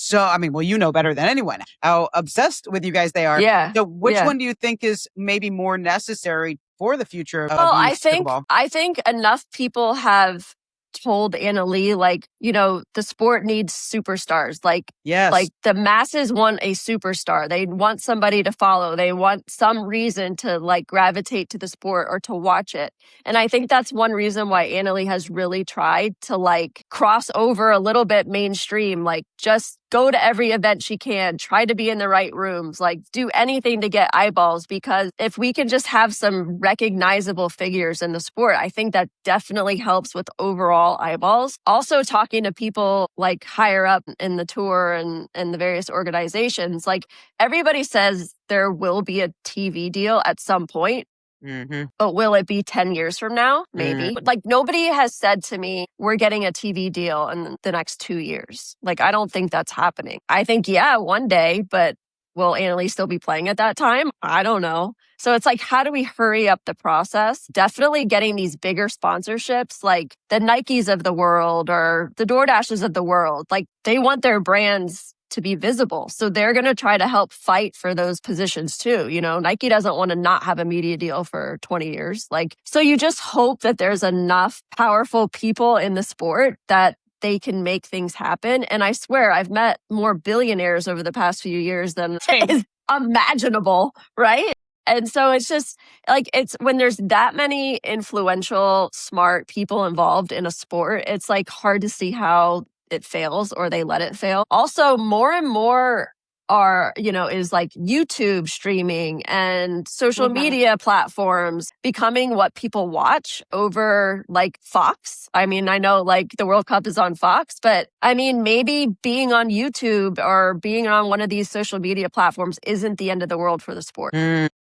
so, I mean, well, you know better than anyone how obsessed with you guys they are. Yeah. So which one do you think is maybe more necessary for the future of pickleball? I think enough people have told Anna Leigh, like, the sport needs superstars. Like, like the masses want a superstar. They want somebody to follow. They want some reason to like gravitate to the sport or to watch it. And I think that's one reason why Anna Leigh has really tried to like cross over a little bit mainstream, like just go to every event she can, try to be in the right rooms, like do anything to get eyeballs, because if we can just have some recognizable figures in the sport, I think that definitely helps with overall eyeballs. Also talking to people like higher up in the tour and the various organizations, like everybody says there will be a TV deal at some point. Mm-hmm. But will it be 10 years from now? Maybe. Mm-hmm. Like nobody has said to me, we're getting a TV deal in the next 2 years. Like, I don't think that's happening. I think, one day, but will Anna Leigh still be playing at that time? I don't know. So it's like, how do we hurry up the process? Definitely getting these bigger sponsorships, like the Nikes of the world or the DoorDashes of the world. Like they want their brands to be visible. So they're going to try to help fight for those positions too. Nike doesn't want to not have a media deal for 20 years. Like, so you just hope that there's enough powerful people in the sport that they can make things happen. And I swear I've met more billionaires over the past few years than is imaginable, right? And so it's just like, it's when there's that many influential, smart people involved in a sport, it's like hard to see how it fails or they let it fail. Also, more and more is like YouTube streaming and social media platforms becoming what people watch over like Fox. I mean, I know like the World Cup is on Fox, but I mean, maybe being on YouTube or being on one of these social media platforms isn't the end of the world for the sport.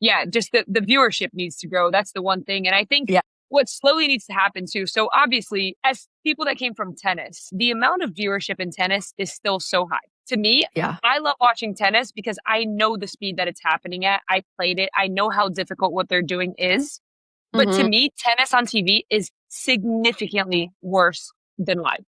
Yeah, just the viewership needs to grow. That's the one thing. And I think what slowly needs to happen too. So obviously, as people that came from tennis, the amount of viewership in tennis is still so high. To me, I love watching tennis because I know the speed that it's happening at. I played it. I know how difficult what they're doing is. But to me, tennis on TV is significantly worse than live.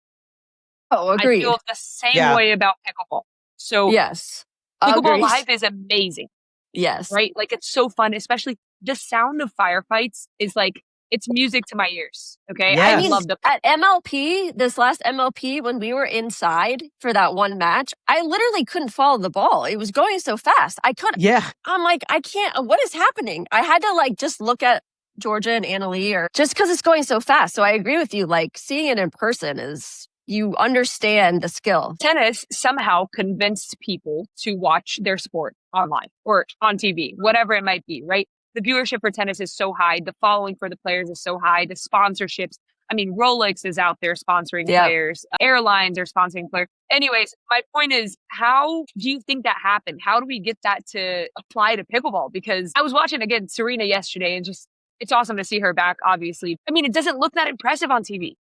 Oh, agreed. I feel the same way about pickleball. So yes, pickleball live is amazing. Yes. Right? Like it's so fun, especially the sound of firefights is like, it's music to my ears. Okay. Yes. I love at MLP, this last MLP, when we were inside for that one match, I literally couldn't follow the ball. It was going so fast. I couldn't. Yeah. I'm like, I can't, what is happening? I had to like just look at Georgia and Anna Leigh or just because it's going so fast. So I agree with you. Like seeing it in person is you understand the skill. Tennis somehow convinced people to watch their sport online or on TV, whatever it might be, right? The viewership for tennis is so high. The following for the players is so high. The sponsorships. I mean, Rolex is out there sponsoring players. Airlines are sponsoring players. Anyways, my point is, how do you think that happened? How do we get that to apply to pickleball? Because I was watching, again, Serena yesterday, and just, it's awesome to see her back, obviously. I mean, it doesn't look that impressive on TV.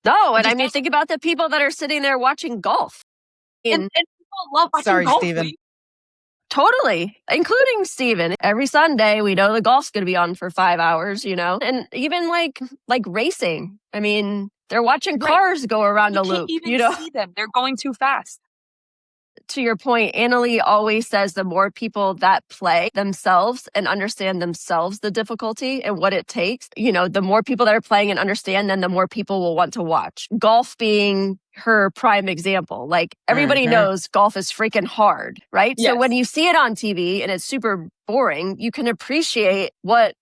No, and I mean, think about the people that are sitting there watching golf. And people love watching golf. Steven. Totally, including Steven. Every Sunday, we know the golf's going to be on for 5 hours, and even like racing. I mean, they're watching cars go around a loop. You can't even see them. They're going too fast. To your point, Anna Leigh always says the more people that play themselves and understand themselves the difficulty and what it takes, the more people that are playing and understand, then the more people will want to watch. Golf being her prime example. Like, everybody knows golf is freaking hard, right? Yes. So when you see it on TV and it's super boring, you can appreciate what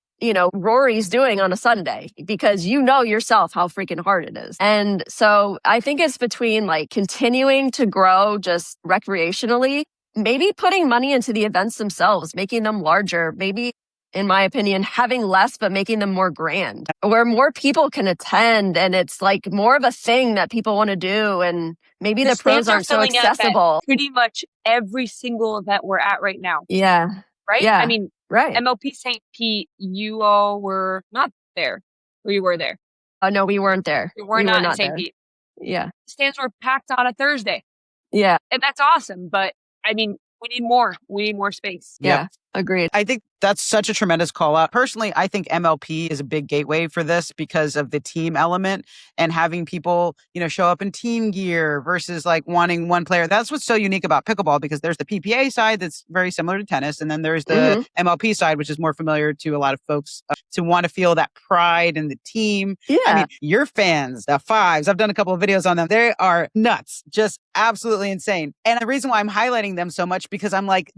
Rory's doing on a Sunday, because yourself how freaking hard it is. And so I think it's between like continuing to grow just recreationally, maybe putting money into the events themselves, making them larger, maybe, in my opinion, having less, but making them more grand, where more people can attend. And it's like more of a thing that people want to do. And maybe the pros aren't so accessible. Pretty much every single event we're at right now. Yeah. Right? Yeah. I mean, right. MLP St. Pete, you all were not there. Or you were there? Oh, no, we weren't there. We were not in St. Pete. Yeah. Stands were packed on a Thursday. Yeah. And that's awesome. But I mean, we need more. We need more space. Yeah. Agreed. I think that's such a tremendous call out. Personally, I think MLP is a big gateway for this because of the team element and having people, show up in team gear versus like wanting one player. That's what's so unique about pickleball, because there's the PPA side that's very similar to tennis. And then there's the MLP side, which is more familiar to a lot of folks to want to feel that pride in the team. Yeah. I mean, your fans, the Fives, I've done a couple of videos on them. They are nuts, just absolutely insane. And the reason why I'm highlighting them so much, because I'm like,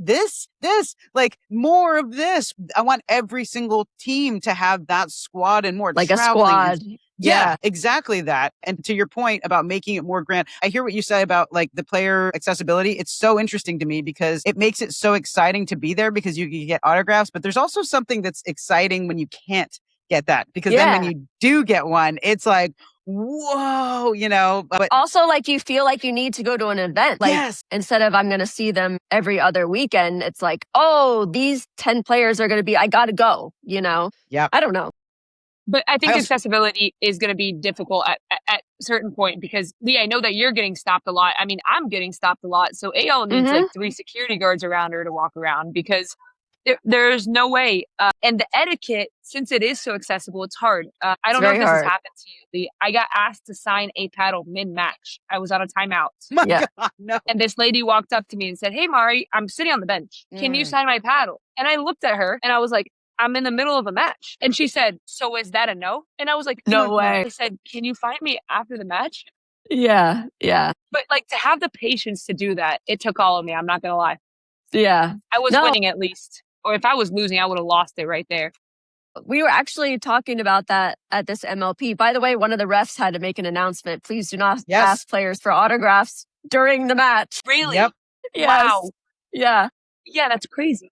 like more of this. I want every single team to have that squad and more. Like a squad. Yeah, exactly that. And to your point about making it more grand, I hear what you say about like the player accessibility. It's so interesting to me because it makes it so exciting to be there because you can get autographs, but there's also something that's exciting when you can't get that, because then when you do get one, it's like, whoa, but also like you feel like you need to go to an event. Like instead of I'm going to see them every other weekend, it's like, oh, these 10 players are going to be, I got to go, Yeah. I don't know. But I think accessibility is going to be difficult at a certain point because, Leigh, I know that you're getting stopped a lot. I mean, I'm getting stopped a lot. So AL needs like 3 security guards around her to walk around because there's no way. And the etiquette, since it is so accessible, it's hard. I don't know if this has happened to you, Leigh. I got asked to sign a paddle mid-match. I was on a timeout. My God, no. And this lady walked up to me and said, "Hey, Mari, I'm sitting on the bench. Can you sign my paddle?" And I looked at her and I was like, "I'm in the middle of a match." And she said, "So is that a no?" And I was like, "No way." I said, "Can you find me after the match?" Yeah. But like to have the patience to do that, it took all of me. I'm not going to lie. Yeah. I was winning at least. Or if I was losing, I would have lost it right there. We were actually talking about that at this MLP. By the way, one of the refs had to make an announcement. Please do not ask players for autographs during the match. Really? Yep. Yes. Wow. Yeah. Yeah, that's crazy.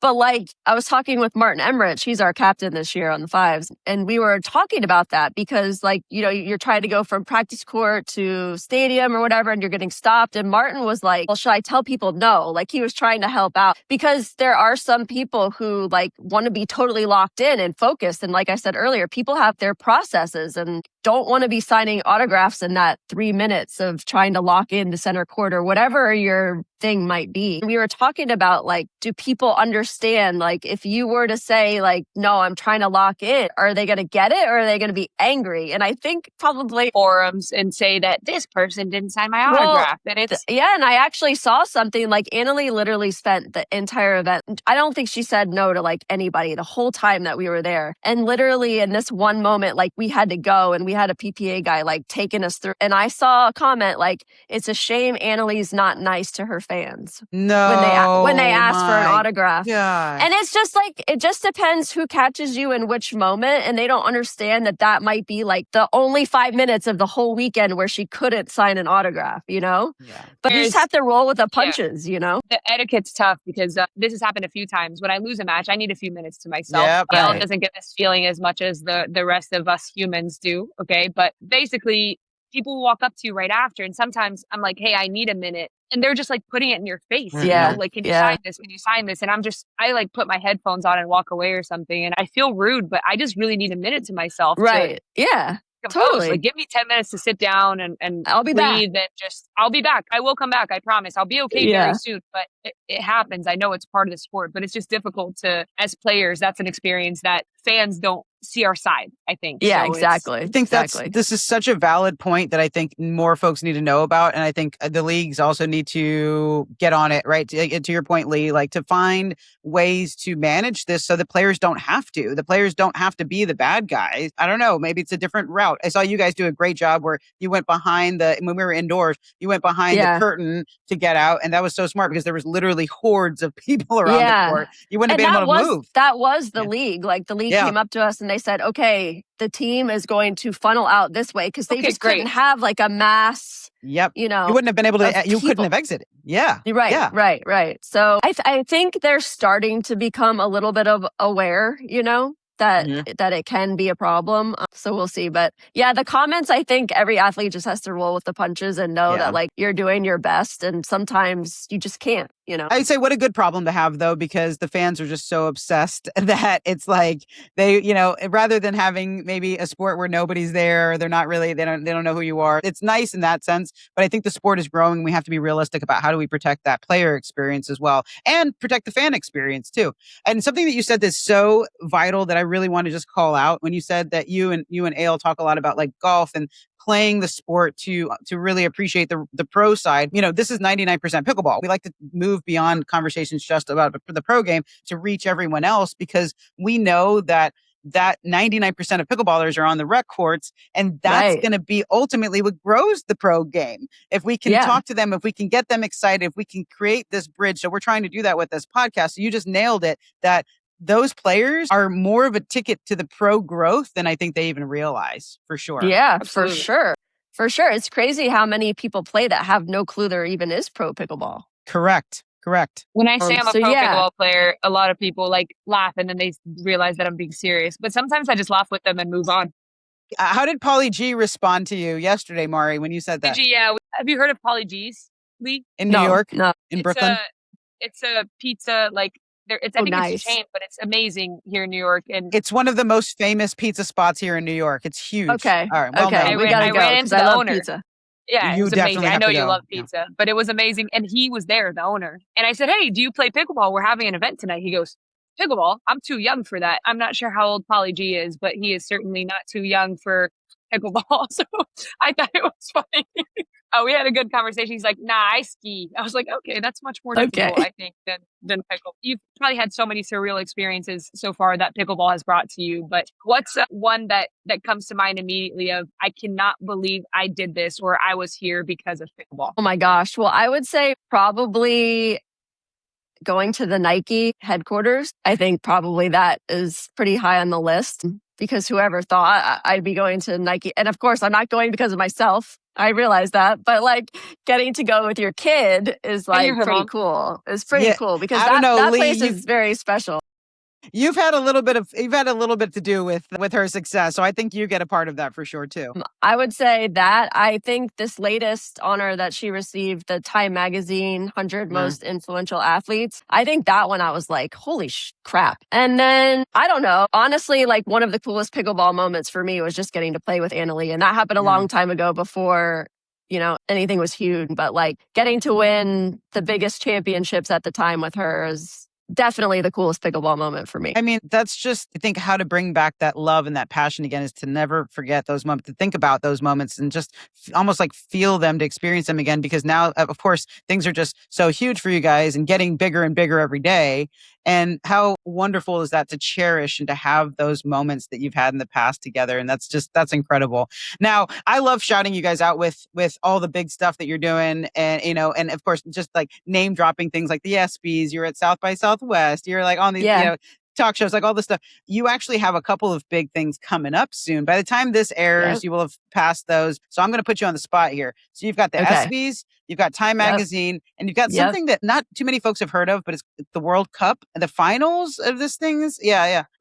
But like, I was talking with Martin Emmerich, he's our captain this year on the Fives. And we were talking about that because like, you're trying to go from practice court to stadium or whatever, and you're getting stopped. And Martin was like, well, should I tell people no? Like he was trying to help out because there are some people who like want to be totally locked in and focused. And like I said earlier, people have their processes and don't want to be signing autographs in that 3 minutes of trying to lock into center court or whatever your thing might be. We were talking about like, do people understand, like if you were to say like, no, I'm trying to lock in, are they going to get it or are they going to be angry? And I think probably forums and say that this person didn't sign my autograph. And it's and I actually saw something like Anna Leigh literally spent the entire event. I don't think she said no to like anybody the whole time that we were there. And literally in this one moment, like we had to go and we had a PPA guy like taking us through. And I saw a comment like, it's a shame Anna Leigh's not nice to her fans. No. When they ask for an autograph. Gosh. And it's just like, it just depends who catches you in which moment. And they don't understand that might be like the only 5 minutes of the whole weekend where she couldn't sign an autograph, you know? Yeah. But you just have to roll with the punches, you know? The etiquette's tough because this has happened a few times. When I lose a match, I need a few minutes to myself. Yep, Gail doesn't get this feeling as much as the rest of us humans do. Okay. But basically, people walk up to you right after. And sometimes I'm like, hey, I need a minute. And they're just like putting it in your face. Yeah. You know? Like, can you sign this? Can you sign this? And I like put my headphones on and walk away or something. And I feel rude, but I just really need a minute to myself. Right. Yeah. Totally. Like, give me 10 minutes to sit down and I'll be breathe back. And I'll be back. I will come back. I promise. I'll be okay very soon. But it happens. I know it's part of the sport, but it's just difficult as players. That's an experience that fans don't see our side, I think. Yeah, exactly. I think this is such a valid point that I think more folks need to know about. And I think the leagues also need to get on it, right? To your point, Leigh, like to find ways to manage this so the players don't have to. The players don't have to be the bad guys. I don't know. Maybe it's a different route. I saw you guys do a great job where you went behind when we were indoors, you went behind the curtain to get out. And that was so smart because there was literally hordes of people around the court. You wouldn't have been able to move. That was the league. Like the league came up to us and they said, okay, the team is going to funnel out this way because they just couldn't have like a mass. Yep. You know, you wouldn't have been able to, you couldn't have exited. Yeah. Right. Yeah. Right. So I think they're starting to become a little bit of aware, you know, that it can be a problem. So we'll see. But yeah, the comments, I think every athlete just has to roll with the punches and know that like you're doing your best. And sometimes you just can't, you know. I'd say what a good problem to have though, because the fans are just so obsessed that it's like they, you know, rather than having maybe a sport where nobody's there, they don't know who you are. It's nice in that sense, but I think the sport is growing. We have to be realistic about how do we protect that player experience as well and protect the fan experience too. And something that you said that's so vital that I really want to just call out when you said that you and Ale talk a lot about like golf and playing the sport to really appreciate the pro side. You know, this is 99% pickleball. We like to move beyond conversations just about the pro game to reach everyone else because we know that 99% of pickleballers are on the rec courts, and that's going to be ultimately what grows the pro game. If we can talk to them, if we can get them excited, if we can create this bridge. So we're trying to do that with this podcast. So you just nailed it, that those players are more of a ticket to the pro growth than I think they even realize, for sure. Yeah, absolutely. For sure. It's crazy how many people play that have no clue there even is pro pickleball. Correct. When I say I'm a pro pickleball player, a lot of people like laugh and then they realize that I'm being serious. But sometimes I just laugh with them and move on. How did Pauly G respond to you yesterday, Mari, when you said that? Yeah. Have you heard of Pauly G's, Leigh? In New York? No. In Brooklyn? It's a pizza, like, I think nice. It's a chain, but it's amazing here in New York. And it's one of the most famous pizza spots here in New York. It's huge. Okay. All right. Well, okay. We gotta go because I love pizza. Yeah, it was amazing. I know you love pizza, but it was amazing. And he was there, the owner. And I said, hey, do you play pickleball? We're having an event tonight. He goes, pickleball? I'm too young for that. I'm not sure how old Pauly G is, but he is certainly not too young for pickleball. So I thought it was funny. We had a good conversation. He's like, nah, I ski. I was like, okay, that's much more difficult, I think, than pickleball. You've probably had so many surreal experiences so far that pickleball has brought to you. But what's one that comes to mind immediately of, I cannot believe I did this or I was here because of pickleball? Oh my gosh. Well, I would say probably going to the Nike headquarters. I think probably that is pretty high on the list because whoever thought I'd be going to Nike. And of course, I'm not going because of myself. I realize that, but like getting to go with your kid is like pretty cool. It's pretty cool because that Leigh, place is very special. You've had a little bit to do with her success, so I think you get a part of that for sure too. I would say that I think this latest honor that she received, the Time Magazine 100 Most Influential Athletes, I think that one I was like, holy crap. And then I don't know, honestly, like one of the coolest pickleball moments for me was just getting to play with Anna Leigh, and that happened a long time ago before, you know, anything was huge. But like getting to win the biggest championships at the time with her is definitely the coolest pickleball moment for me. I mean, that's just, I think, how to bring back that love and that passion again is to never forget those moments, to think about those moments and just almost like feel them, to experience them again. Because now, of course, things are just so huge for you guys and getting bigger and bigger every day. And how wonderful is that to cherish and to have those moments that you've had in the past together. And that's incredible. Now, I love shouting you guys out with all the big stuff that you're doing. And, and of course, just like name dropping things like the ESPYs, you're at South by Southwest, you're like on these, talk shows, like all this stuff. You actually have a couple of big things coming up soon. By the time this airs, you will have passed those. So I'm going to put you on the spot here. So you've got the ESPYs, you've got Time Magazine, and you've got something that not too many folks have heard of, but it's the World Cup, the finals of this thing.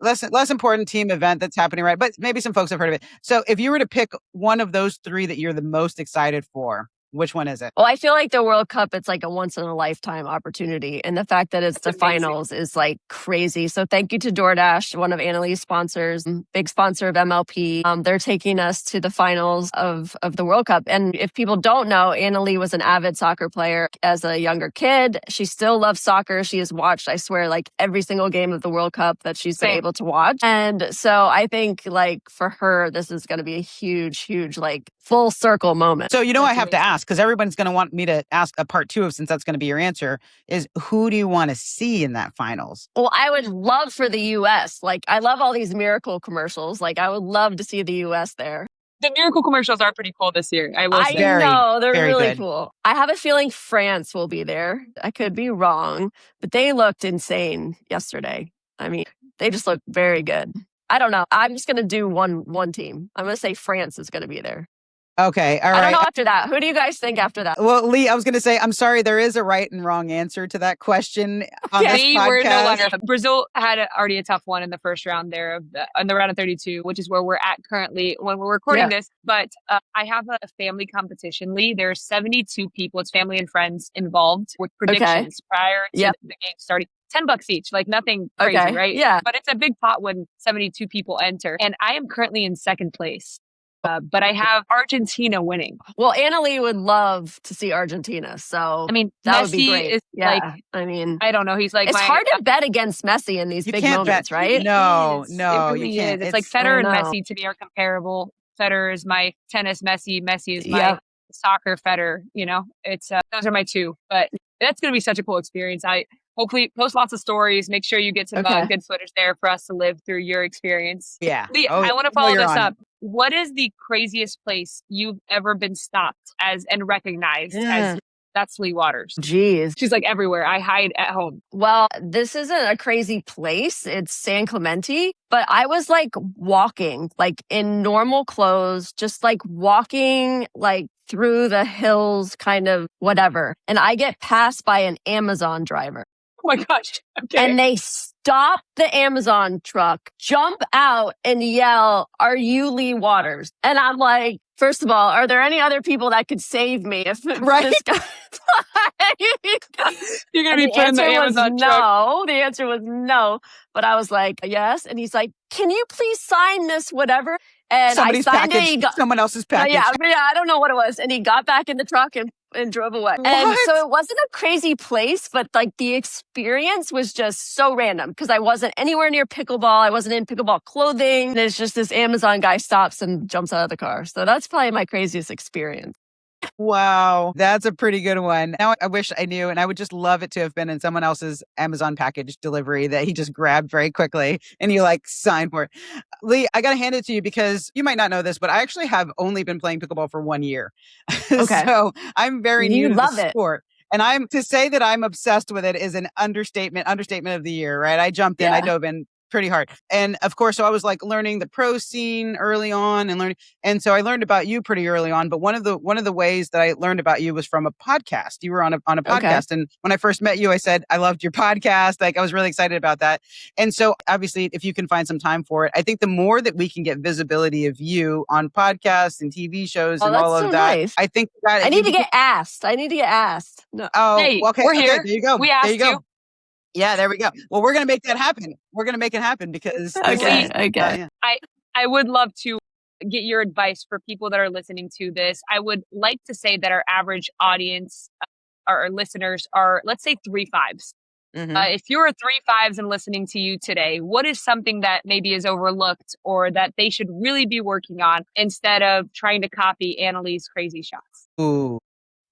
Less important team event that's happening, right? But maybe some folks have heard of it. So if you were to pick one of those three that you're the most excited for, which one is it? Well, I feel like the World Cup, it's like a once in a lifetime opportunity. And the fact that it's the finals is like crazy. So thank you to DoorDash, one of Anna Leigh's sponsors, big sponsor of MLP. They're taking us to the finals of the World Cup. And if people don't know, Anna Leigh was an avid soccer player as a younger kid. She still loves soccer. She has watched, I swear, like every single game of the World Cup that she's been able to watch. And so I think like for her, this is going to be a huge, like full circle moment. So, I have to ask, because everyone's going to want me to ask a part 2 of, since that's going to be your answer, is who do you want to see in that finals? Well, I would love for the U.S. Like, I love all these miracle commercials. Like, I would love to see the U.S. there. The miracle commercials are pretty cool this year. I will say. Know, they're really cool. I have a feeling France will be there. I could be wrong, but they looked insane yesterday. I mean, they just look very good. I don't know. I'm just going to do one team. I'm going to say France is going to be there. Okay. All right. I don't know after that. Who do you guys think after that? Well, Leigh, I was going to say, I'm sorry, there is a right and wrong answer to that question on this podcast. We're no longer. Brazil had already a tough one in the first round there in the round of 32, which is where we're at currently when we're recording this. But I have a family competition, Leigh. There's 72 people. It's family and friends involved with predictions prior to the game starting. $10 each, like nothing crazy, right? Yeah. But it's a big pot when 72 people enter. And I am currently in second place. But I have Argentina winning. Well, Anna Leigh would love to see Argentina. So, I mean, that Messi would be great. Is like, I don't know. He's like, it's hard to bet against Messi in these big moments, right? No, it really you can't. It's like Federer and Messi to me are comparable. Federer is my tennis Messi. Messi is my soccer Federer. It's those are my two. But that's going to be such a cool experience. I hopefully post lots of stories. Make sure you get some good footage there for us to live through your experience. Yeah. Leigh, I want to follow this up. What is the craziest place you've ever been stopped and recognized as? That's Leigh Waters. Jeez. She's like everywhere. I hide at home. Well, this isn't a crazy place. It's San Clemente. But I was like walking, like in normal clothes, just like walking like through the hills, kind of whatever. And I get passed by an Amazon driver. Oh my gosh. Okay. And they stop the Amazon truck, jump out and yell, "Are you Leigh Waters?" And I'm like, first of all, are there any other people that could save me if this guy... You're going to be put in the Amazon truck. No, the answer was no. But I was like, yes. And he's like, "Can you please sign this, whatever?" And somebody's I signed package, someone else's package. Yeah, I don't know what it was. And he got back in the truck and drove away. What? And so it wasn't a crazy place, but like the experience was just so random because I wasn't anywhere near pickleball. I wasn't in pickleball clothing. And it's just this Amazon guy stops and jumps out of the car. So that's probably my craziest experience. Wow, that's a pretty good one. Now I wish I knew, and I would just love it to have been in someone else's Amazon package delivery that he just grabbed very quickly and you like signed for it. Leigh, I got to hand it to you because you might not know this, but I actually have only been playing pickleball for 1 year. Okay. So I'm very new to the sport. And to say that I'm obsessed with it is an understatement of the year, right? I jumped in, I dove in pretty hard. And of course, so I was like learning the pro scene early on and so I learned about you pretty early on. But one of the ways that I learned about you was from a podcast. You were on a podcast. And when I first met you, I said, I loved your podcast. Like I was really excited about that. And so obviously, if you can find some time for it, I think the more that we can get visibility of you on podcasts and TV shows and all of that, nice. I think that I need to get asked. No. Oh, hey, okay. We're here. There you go. We asked you. Yeah, there we go. Well, we're going to make that happen. We're going to make it happen because... Okay. I would love to get your advice for people that are listening to this. I would like to say that our average audience, our listeners are, let's say 3 5s. Mm-hmm. If you're 3 5s and listening to you today, what is something that maybe is overlooked or that they should really be working on instead of trying to copy Anna Leigh's crazy shots? Ooh.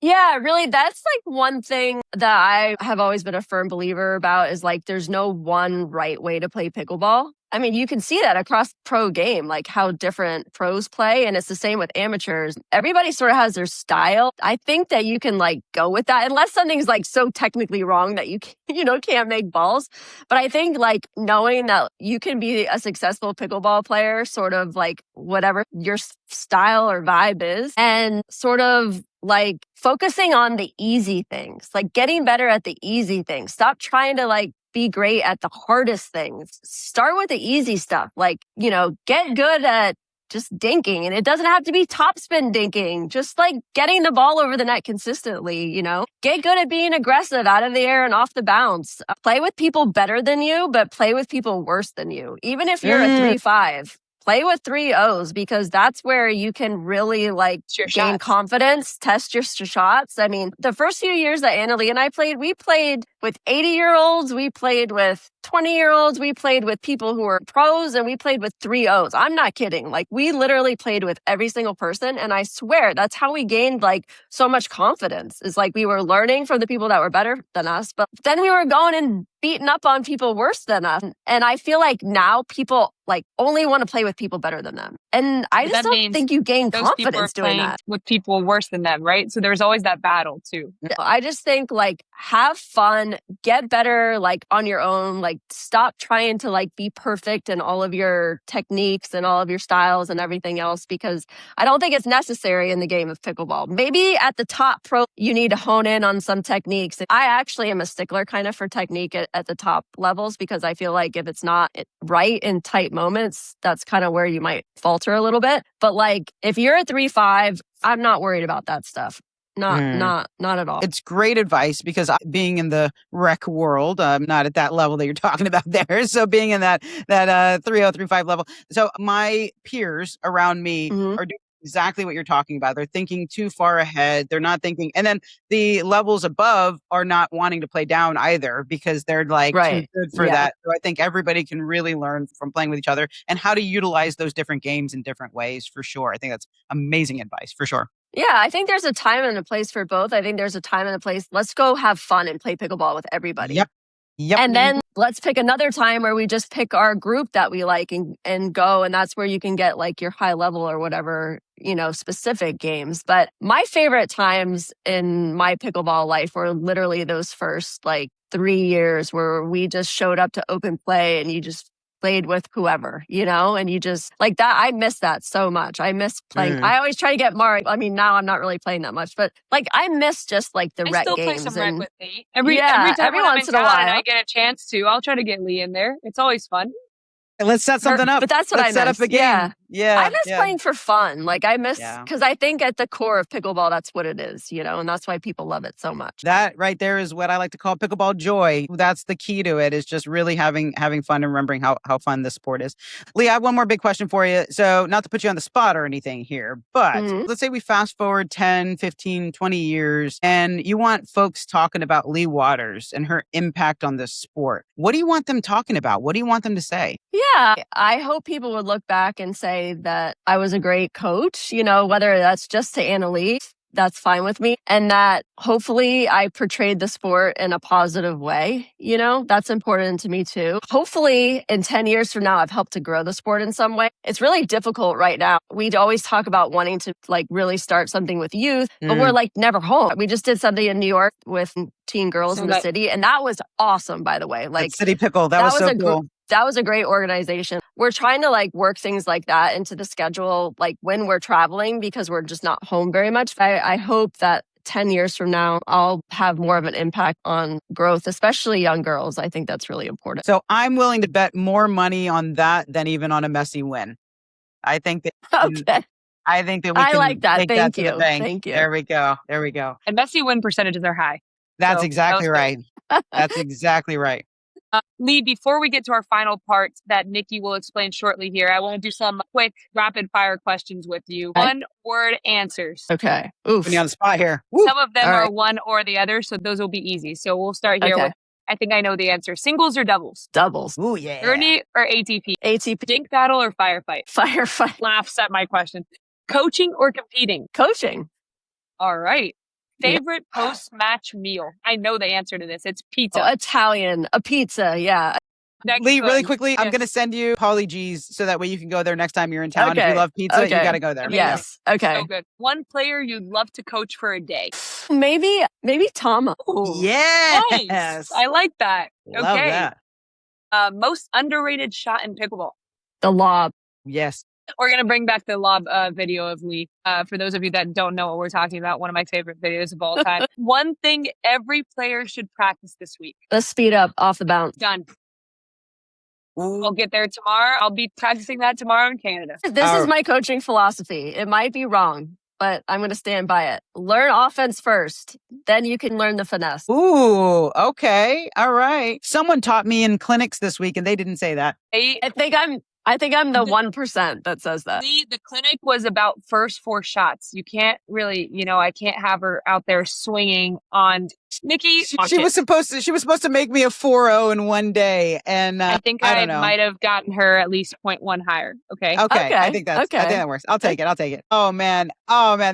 Yeah, really, that's like one thing that I have always been a firm believer about is like there's no one right way to play pickleball. I mean, you can see that across pro game, like how different pros play. And it's the same with amateurs. Everybody sort of has their style. I think that you can like go with that unless something's like so technically wrong that you can't make balls. But I think like knowing that you can be a successful pickleball player, sort of like whatever your style or vibe is, and sort of like focusing on the easy things, like getting better at the easy things. Stop trying to like be great at the hardest things. Start with the easy stuff. Like, get good at just dinking. And it doesn't have to be topspin dinking, just like getting the ball over the net consistently, Get good at being aggressive out of the air and off the bounce. Play with people better than you, but play with people worse than you. Even if you're a 3-5. Play with 3-0s because that's where you can really like gain confidence, test your shots. I mean, the first few years that Anna Leigh and I played, we played with 80-year-olds, we played with 20-year-olds, we played with people who were pros, and we played with 3-0s. I'm not kidding. Like we literally played with every single person. And I swear that's how we gained like so much confidence is like we were learning from the people that were better than us, but then we were going and beating up on people worse than us. And I feel like now people like only want to play with people better than them. And I just don't think you gain confidence doing that. With people worse than them, right? So there's always that battle too. I just think like have fun, get better like on your own, like stop trying to like be perfect in all of your techniques and all of your styles and everything else, because I don't think it's necessary in the game of pickleball. Maybe at the top pro, you need to hone in on some techniques. I actually am a stickler kind of for technique at the top levels, because I feel like if it's not right in tight moments, that's kind of where you might falter a little bit. But like if you're a 3-5, I'm not worried about that stuff. Not at all. It's great advice because being in the rec world, I'm not at that level that you're talking about there. So being in that 3-0-3-5 level. So my peers around me are doing exactly what you're talking about. They're thinking too far ahead. They're not thinking. And then the levels above are not wanting to play down either because they're like too good for that. So I think everybody can really learn from playing with each other and how to utilize those different games in different ways for sure. I think that's amazing advice for sure. Yeah, I think there's a time and a place for both. I think there's a time and a place. Let's go have fun and play pickleball with everybody. Yep. And then let's pick another time where we just pick our group that we like and go. And that's where you can get like your high level or whatever, specific games. But my favorite times in my pickleball life were literally those first like 3 years where we just showed up to open play and you just played with whoever, and you just like that. I miss that so much. I miss playing. I always try to get more. I mean, now I'm not really playing that much, but like I miss just like the rec games. I still play some rec with Leigh. Every time when I'm in town and I get a chance to, I'll try to get Leigh in there. It's always fun. And let's set something up. But that's what let's I miss. Set up a game. Yeah. I miss playing for fun. Like I miss, because I think at the core of pickleball, that's what it is, and that's why people love it so much. That right there is what I like to call pickleball joy. That's the key to it, is just really having fun and remembering how fun this sport is. Leigh, I have one more big question for you. So not to put you on the spot or anything here, but let's say we fast forward 10, 15, 20 years and you want folks talking about Leigh Waters and her impact on this sport. What do you want them talking about? What do you want them to say? Yeah, I hope people would look back and say that I was a great coach, whether that's just to Anna Leigh, that's fine with me. And that hopefully I portrayed the sport in a positive way. That's important to me too. Hopefully in 10 years from now, I've helped to grow the sport in some way. It's really difficult right now. We'd always talk about wanting to like really start something with youth, but we're like never home. We just did something in New York with teen girls in the city. And that was awesome, by the way. Like City Pickle, that was so cool. That was a great organization. We're trying to like work things like that into the schedule, like when we're traveling, because we're just not home very much. I hope that 10 years from now, I'll have more of an impact on growth, especially young girls. I think that's really important. So I'm willing to bet more money on that than even on a messy win. I think that. Okay. I think that we can like that. Take Thank that you. to the bank. Thank you. There we go. And messy win percentages are high. That's exactly right. That's exactly right. Leigh, before we get to our final part that Nikki will explain shortly here, I want to do some quick rapid fire questions with you. One word answers. Okay. Oof. Putting you on the spot here. Woo. Some of them are one or the other, so those will be easy. So we'll start here with, I think I know the answer. Singles or doubles? Doubles. Ooh, yeah. Gurney or ATP? ATP. Dink battle or firefight? Firefight. Laughs at my question. Coaching or competing? Coaching. All right. Favorite post-match meal? I know the answer to this. It's pizza. Italian, a pizza, yeah. Leigh, really quickly, I'm going to send you Pauly G's so that way you can go there next time you're in town. Okay. If you love pizza, you got to go there. Yes. Okay. So good. One player you'd love to coach for a day. Maybe Tom. Yes. Nice. I like that. Love that. Most underrated shot in pickleball. The lob. Yes. We're going to bring back the lob video of Leigh. For those of you that don't know what we're talking about, one of my favorite videos of all time. One thing every player should practice this week. The speed up off the bounce. Done. I'll get there tomorrow. I'll be practicing that tomorrow in Canada. This is my coaching philosophy. It might be wrong, but I'm going to stand by it. Learn offense first. Then you can learn the finesse. Ooh, okay. All right. Someone taught me in clinics this week and they didn't say that. I think I'm the 1% that says that. The clinic was about first 4 shots. You can't really, I can't have her out there swinging on Nikki. She was supposed to make me a 4-0 in one day, and I think I might have gotten her at least 0.1 higher. Okay. I think that works. I'll take it. Oh man,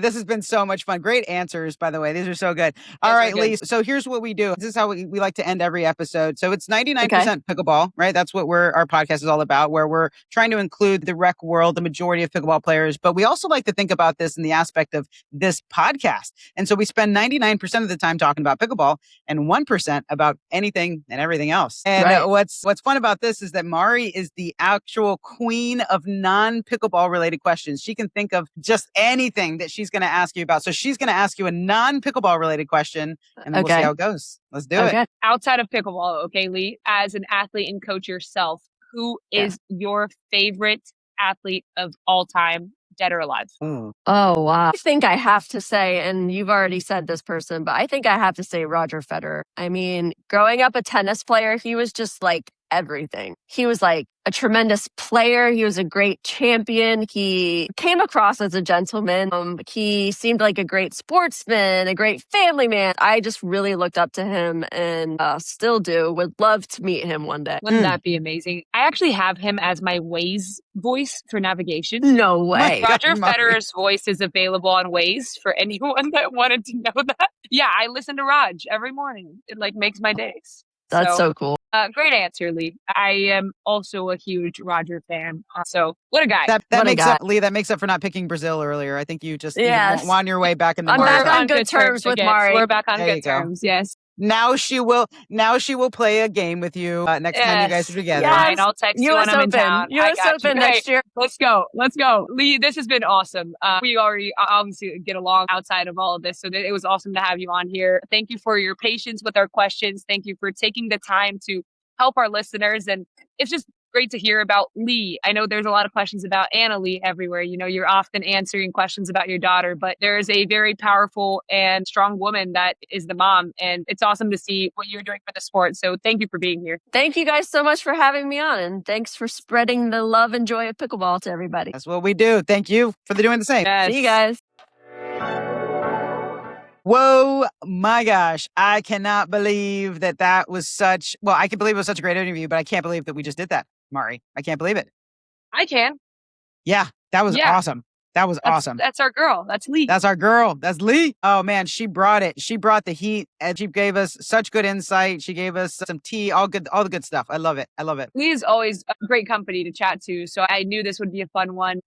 this has been so much fun. Great answers, by the way. These are so good. All right, Leigh. So here's what we do. This is how we like to end every episode. So it's 99% pickleball, right? That's what our podcast is all about, where we're trying to include the rec world, the majority of pickleball players, but we also like to think about this in the aspect of this podcast. And so we spend 99% of the time talking about pickleball and 1% about anything and everything else. And what's fun about this is that Mari is the actual queen of non-pickleball related questions. She can think of just anything that she's going to ask you about. So she's going to ask you a non-pickleball related question, and then we'll see how it goes. Let's do it. Outside of pickleball, okay, Leigh, as an athlete and coach yourself, who is your favorite athlete of all time, dead or alive? Oh, wow. I think I have to say, and you've already said this person, but I think I have to say Roger Federer. I mean, growing up a tennis player, he was just like everything. He was like a tremendous player. He was a great champion. He came across as a gentleman. He seemed like a great sportsman, a great family man. I just really looked up to him and still do. Would love to meet him one day. Wouldn't that be amazing? I actually have him as my Waze voice for navigation. No way. Roger Federer's voice is available on Waze for anyone that wanted to know that. Yeah, I listen to Raj every morning. It makes my days. That's so cool. Great answer, Leigh. I am also a huge Roger fan. So what a guy. That makes up for not picking Brazil earlier. I think you just won your way back in the I'm back on good terms with Mari. We're back on good terms. Yes. Now she will play a game with you next time you guys are together. Yes. I'll text you when I'm in town. US Open next year. Let's go. Leigh, this has been awesome. We already obviously get along outside of all of this, so it was awesome to have you on here. Thank you for your patience with our questions. Thank you for taking the time to help our listeners. And it's just great to hear about Leigh. I know there's a lot of questions about Anna Leigh everywhere. You're often answering questions about your daughter, but there is a very powerful and strong woman that is the mom. And it's awesome to see what you're doing for the sport. So thank you for being here. Thank you guys so much for having me on. And thanks for spreading the love and joy of pickleball to everybody. That's what we do. Thank you for doing the same. Yes. See you guys. Whoa, my gosh. I cannot believe that was I can believe it was such a great interview, but I can't believe that we just did that. Mari, I can't believe it. I can. Yeah, that was awesome. Awesome. That's our girl. That's Leigh. That's our girl. That's Leigh. Oh man, she brought it. She brought the heat, and she gave us such good insight. She gave us some tea, all the good stuff. I love it. Leigh is always a great company to chat to, so I knew this would be a fun one.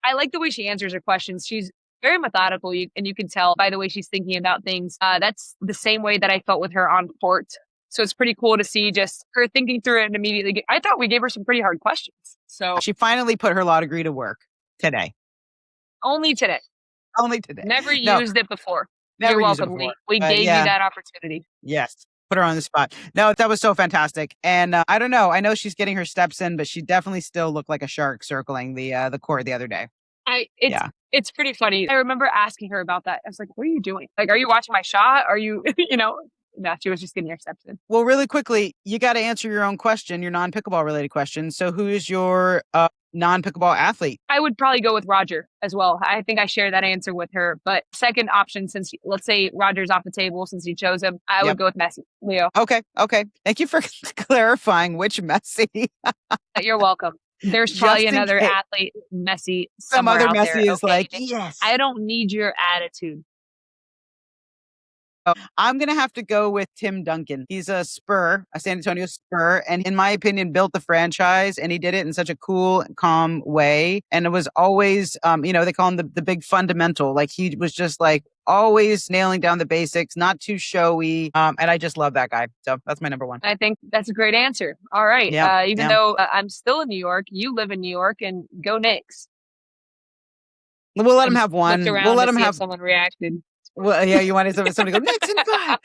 I like the way she answers her questions. She's very methodical, and you can tell by the way she's thinking about things. That's the same way that I felt with her on court. So it's pretty cool to see just her thinking through it and immediately. I thought we gave her some pretty hard questions. So she finally put her law degree to work today. Only today. Never used it before. You're welcome, Leigh. We gave you that opportunity. Yes. Put her on the spot. No, that was so fantastic. And I don't know. I know she's getting her steps in, but she definitely still looked like a shark circling the court the other day. It's pretty funny. I remember asking her about that. I was like, what are you doing? Are you watching my shot? Are you, No, she was just getting her steps in. Well, really quickly, you got to answer your own question, your non-pickleball related question. So who is your non-pickleball athlete? I would probably go with Roger as well. I think I share that answer with her. But second option, since let's say Roger's off the table since he chose him, I would go with Messi, Leo. Okay. Thank you for clarifying which Messi. You're welcome. There's probably another athlete, Messi. Some other Messi there. is yes. I don't need your attitude. I'm going to have to go with Tim Duncan. He's a Spur, a San Antonio Spur, and in my opinion, built the franchise, and he did it in such a cool, calm way. And it was always, they call him the big fundamental. Like he was just like always nailing down the basics, not too showy. And I just love that guy. So that's my number one. I think that's a great answer. All right. Even though I'm still in New York, you live in New York, and go Knicks. We'll let him have one. We'll let him have someone reacted. Well, yeah, you wanted somebody to go, Knicks in 5.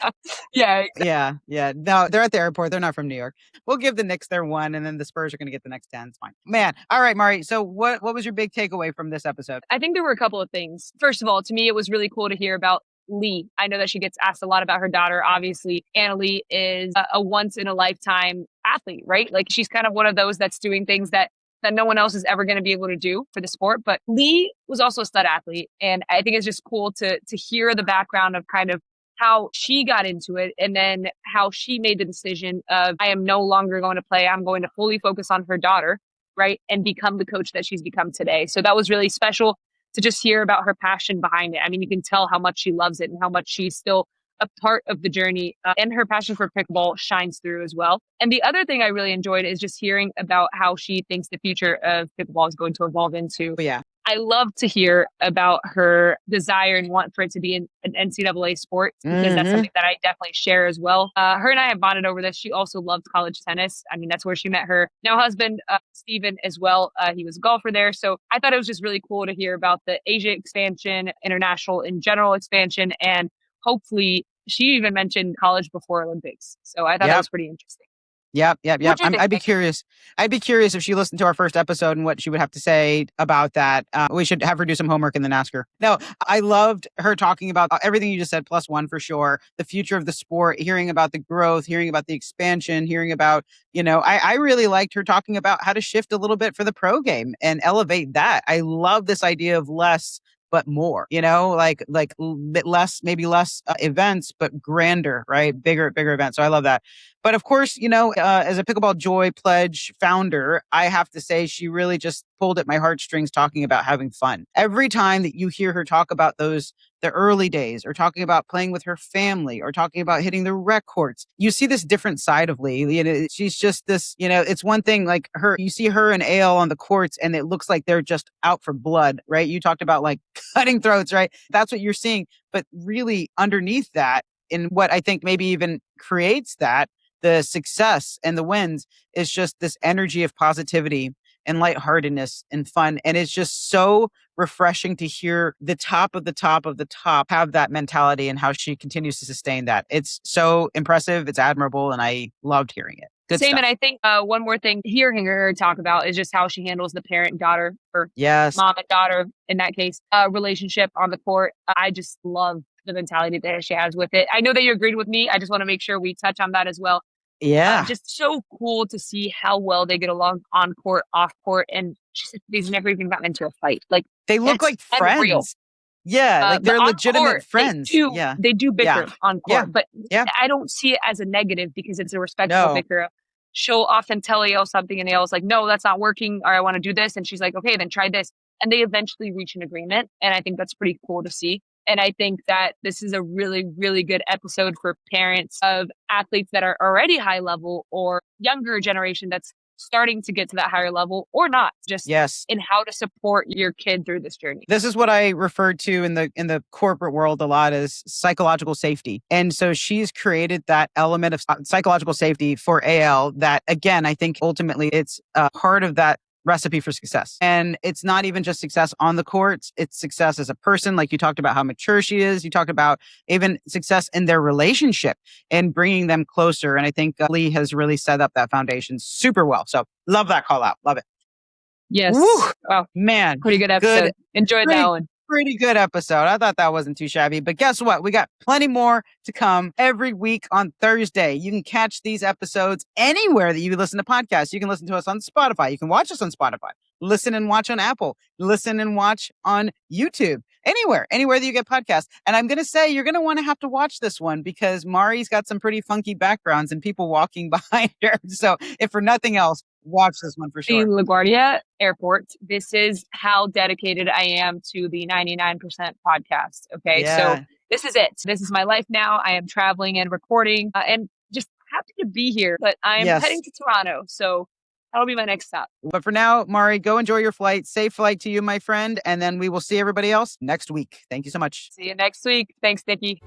Yeah. Exactly. Yeah. No, they're at the airport. They're not from New York. We'll give the Knicks their 1, and then the Spurs are going to get the next 10. It's fine. Man. All right, Mari. So what was your big takeaway from this episode? I think there were a couple of things. First of all, to me, it was really cool to hear about Leigh. I know that she gets asked a lot about her daughter. Obviously, Anna Leigh is a once in a lifetime athlete, right? Like she's kind of one of those that's doing things that no one else is ever going to be able to do for the sport. But Leigh was also a stud athlete. And I think it's just cool to hear the background of kind of how she got into it, and then how she made the decision of, I am no longer going to play. I'm going to fully focus on her daughter, right? And become the coach that she's become today. So that was really special to just hear about her passion behind it. I mean, you can tell how much she loves it and how much she's still a part of the journey, and her passion for pickleball shines through as well. And the other thing I really enjoyed is just hearing about how she thinks the future of pickleball is going to evolve into. Yeah. I love to hear about her desire and want for it to be an NCAA sport, because that's something that I definitely share as well. Her and I have bonded over this. She also loved college tennis. I mean, that's where she met her now husband, Steven, as well. He was a golfer there. So I thought it was just really cool to hear about the Asia expansion, international in general expansion, and hopefully she even mentioned college before Olympics. So I thought that was pretty interesting. Yep. I'd be curious. I'd be curious if she listened to our first episode and what she would have to say about that. We should have her do some homework and then ask her. No, I loved her talking about everything you just said, +1 for sure. The future of the sport, hearing about the growth, hearing about the expansion, hearing about, I really liked her talking about how to shift a little bit for the pro game and elevate that. I love this idea of less but more, like less, maybe less events, but grander, right? Bigger events. So I love that. But of course, as a Pickleball Joy Pledge founder, I have to say she really just pulled at my heartstrings talking about having fun. Every time that you hear her talk about the early days, or talking about playing with her family, or talking about hitting the rec courts, you see this different side of Leigh. She's just this, it's one thing like you see her and Ale on the courts and it looks like they're just out for blood, right? You talked about like cutting throats, right? That's what you're seeing. But really underneath that, in what I think maybe even creates that, the success and the wins, is just this energy of positivity and lightheartedness and fun. And it's just so refreshing to hear the top of the top of the top have that mentality and how she continues to sustain that. It's so impressive. It's admirable. And I loved hearing it. Good Same. stuff. And I think one more thing hearing her talk about is just how she handles the parent-daughter, or mom and daughter in that case, relationship on the court. I just love the mentality that she has with it. I know that you agreed with me. I just want to make sure we touch on that as well. Yeah. Just so cool to see how well they get along on court, off court. And she said they've never even gotten into a fight. Like, they look like friends. Unreal. Yeah, like they're legitimate court, friends. They do bicker on court, but I don't see it as a negative because it's a respectful bicker. She'll often tell Ale something and Ale's like, no, that's not working, or I want to do this. And she's like, okay, then try this. And they eventually reach an agreement. And I think that's pretty cool to see. And I think that this is a really, really good episode for parents of athletes that are already high level, or younger generation that's starting to get to that higher level, or not, just in how to support your kid through this journey. This is what I referred to in the corporate world a lot as psychological safety. And so she's created that element of psychological safety for AL that, again, I think ultimately it's part of that recipe for success. And it's not even just success on the courts, it's success as a person. Like you talked about how mature she is. You talked about even success in their relationship and bringing them closer. And I think Leigh has really set up that foundation super well. So love that call out. Love it. Yes. Woo! Wow. Man. Pretty good episode. Enjoyed that one. Pretty good episode. I thought that wasn't too shabby. But guess what? We got plenty more to come every week on Thursday. You can catch these episodes anywhere that you listen to podcasts. You can listen to us on Spotify. You can watch us on Spotify. Listen and watch on Apple. Listen and watch on YouTube. Anywhere that you get podcasts. And I'm going to say you're going to want to have to watch this one because Mari's got some pretty funky backgrounds and people walking behind her. So if for nothing else, watch this one for sure. In LaGuardia Airport. This is how dedicated I am to the 99% podcast. Okay. Yeah. So this is it. This is my life now. I am traveling and recording and just happy to be here. But I'm heading to Toronto. So that'll be my next stop. But for now, Mari, go enjoy your flight. Safe flight to you, my friend. And then we will see everybody else next week. Thank you so much. See you next week. Thanks, Nikki.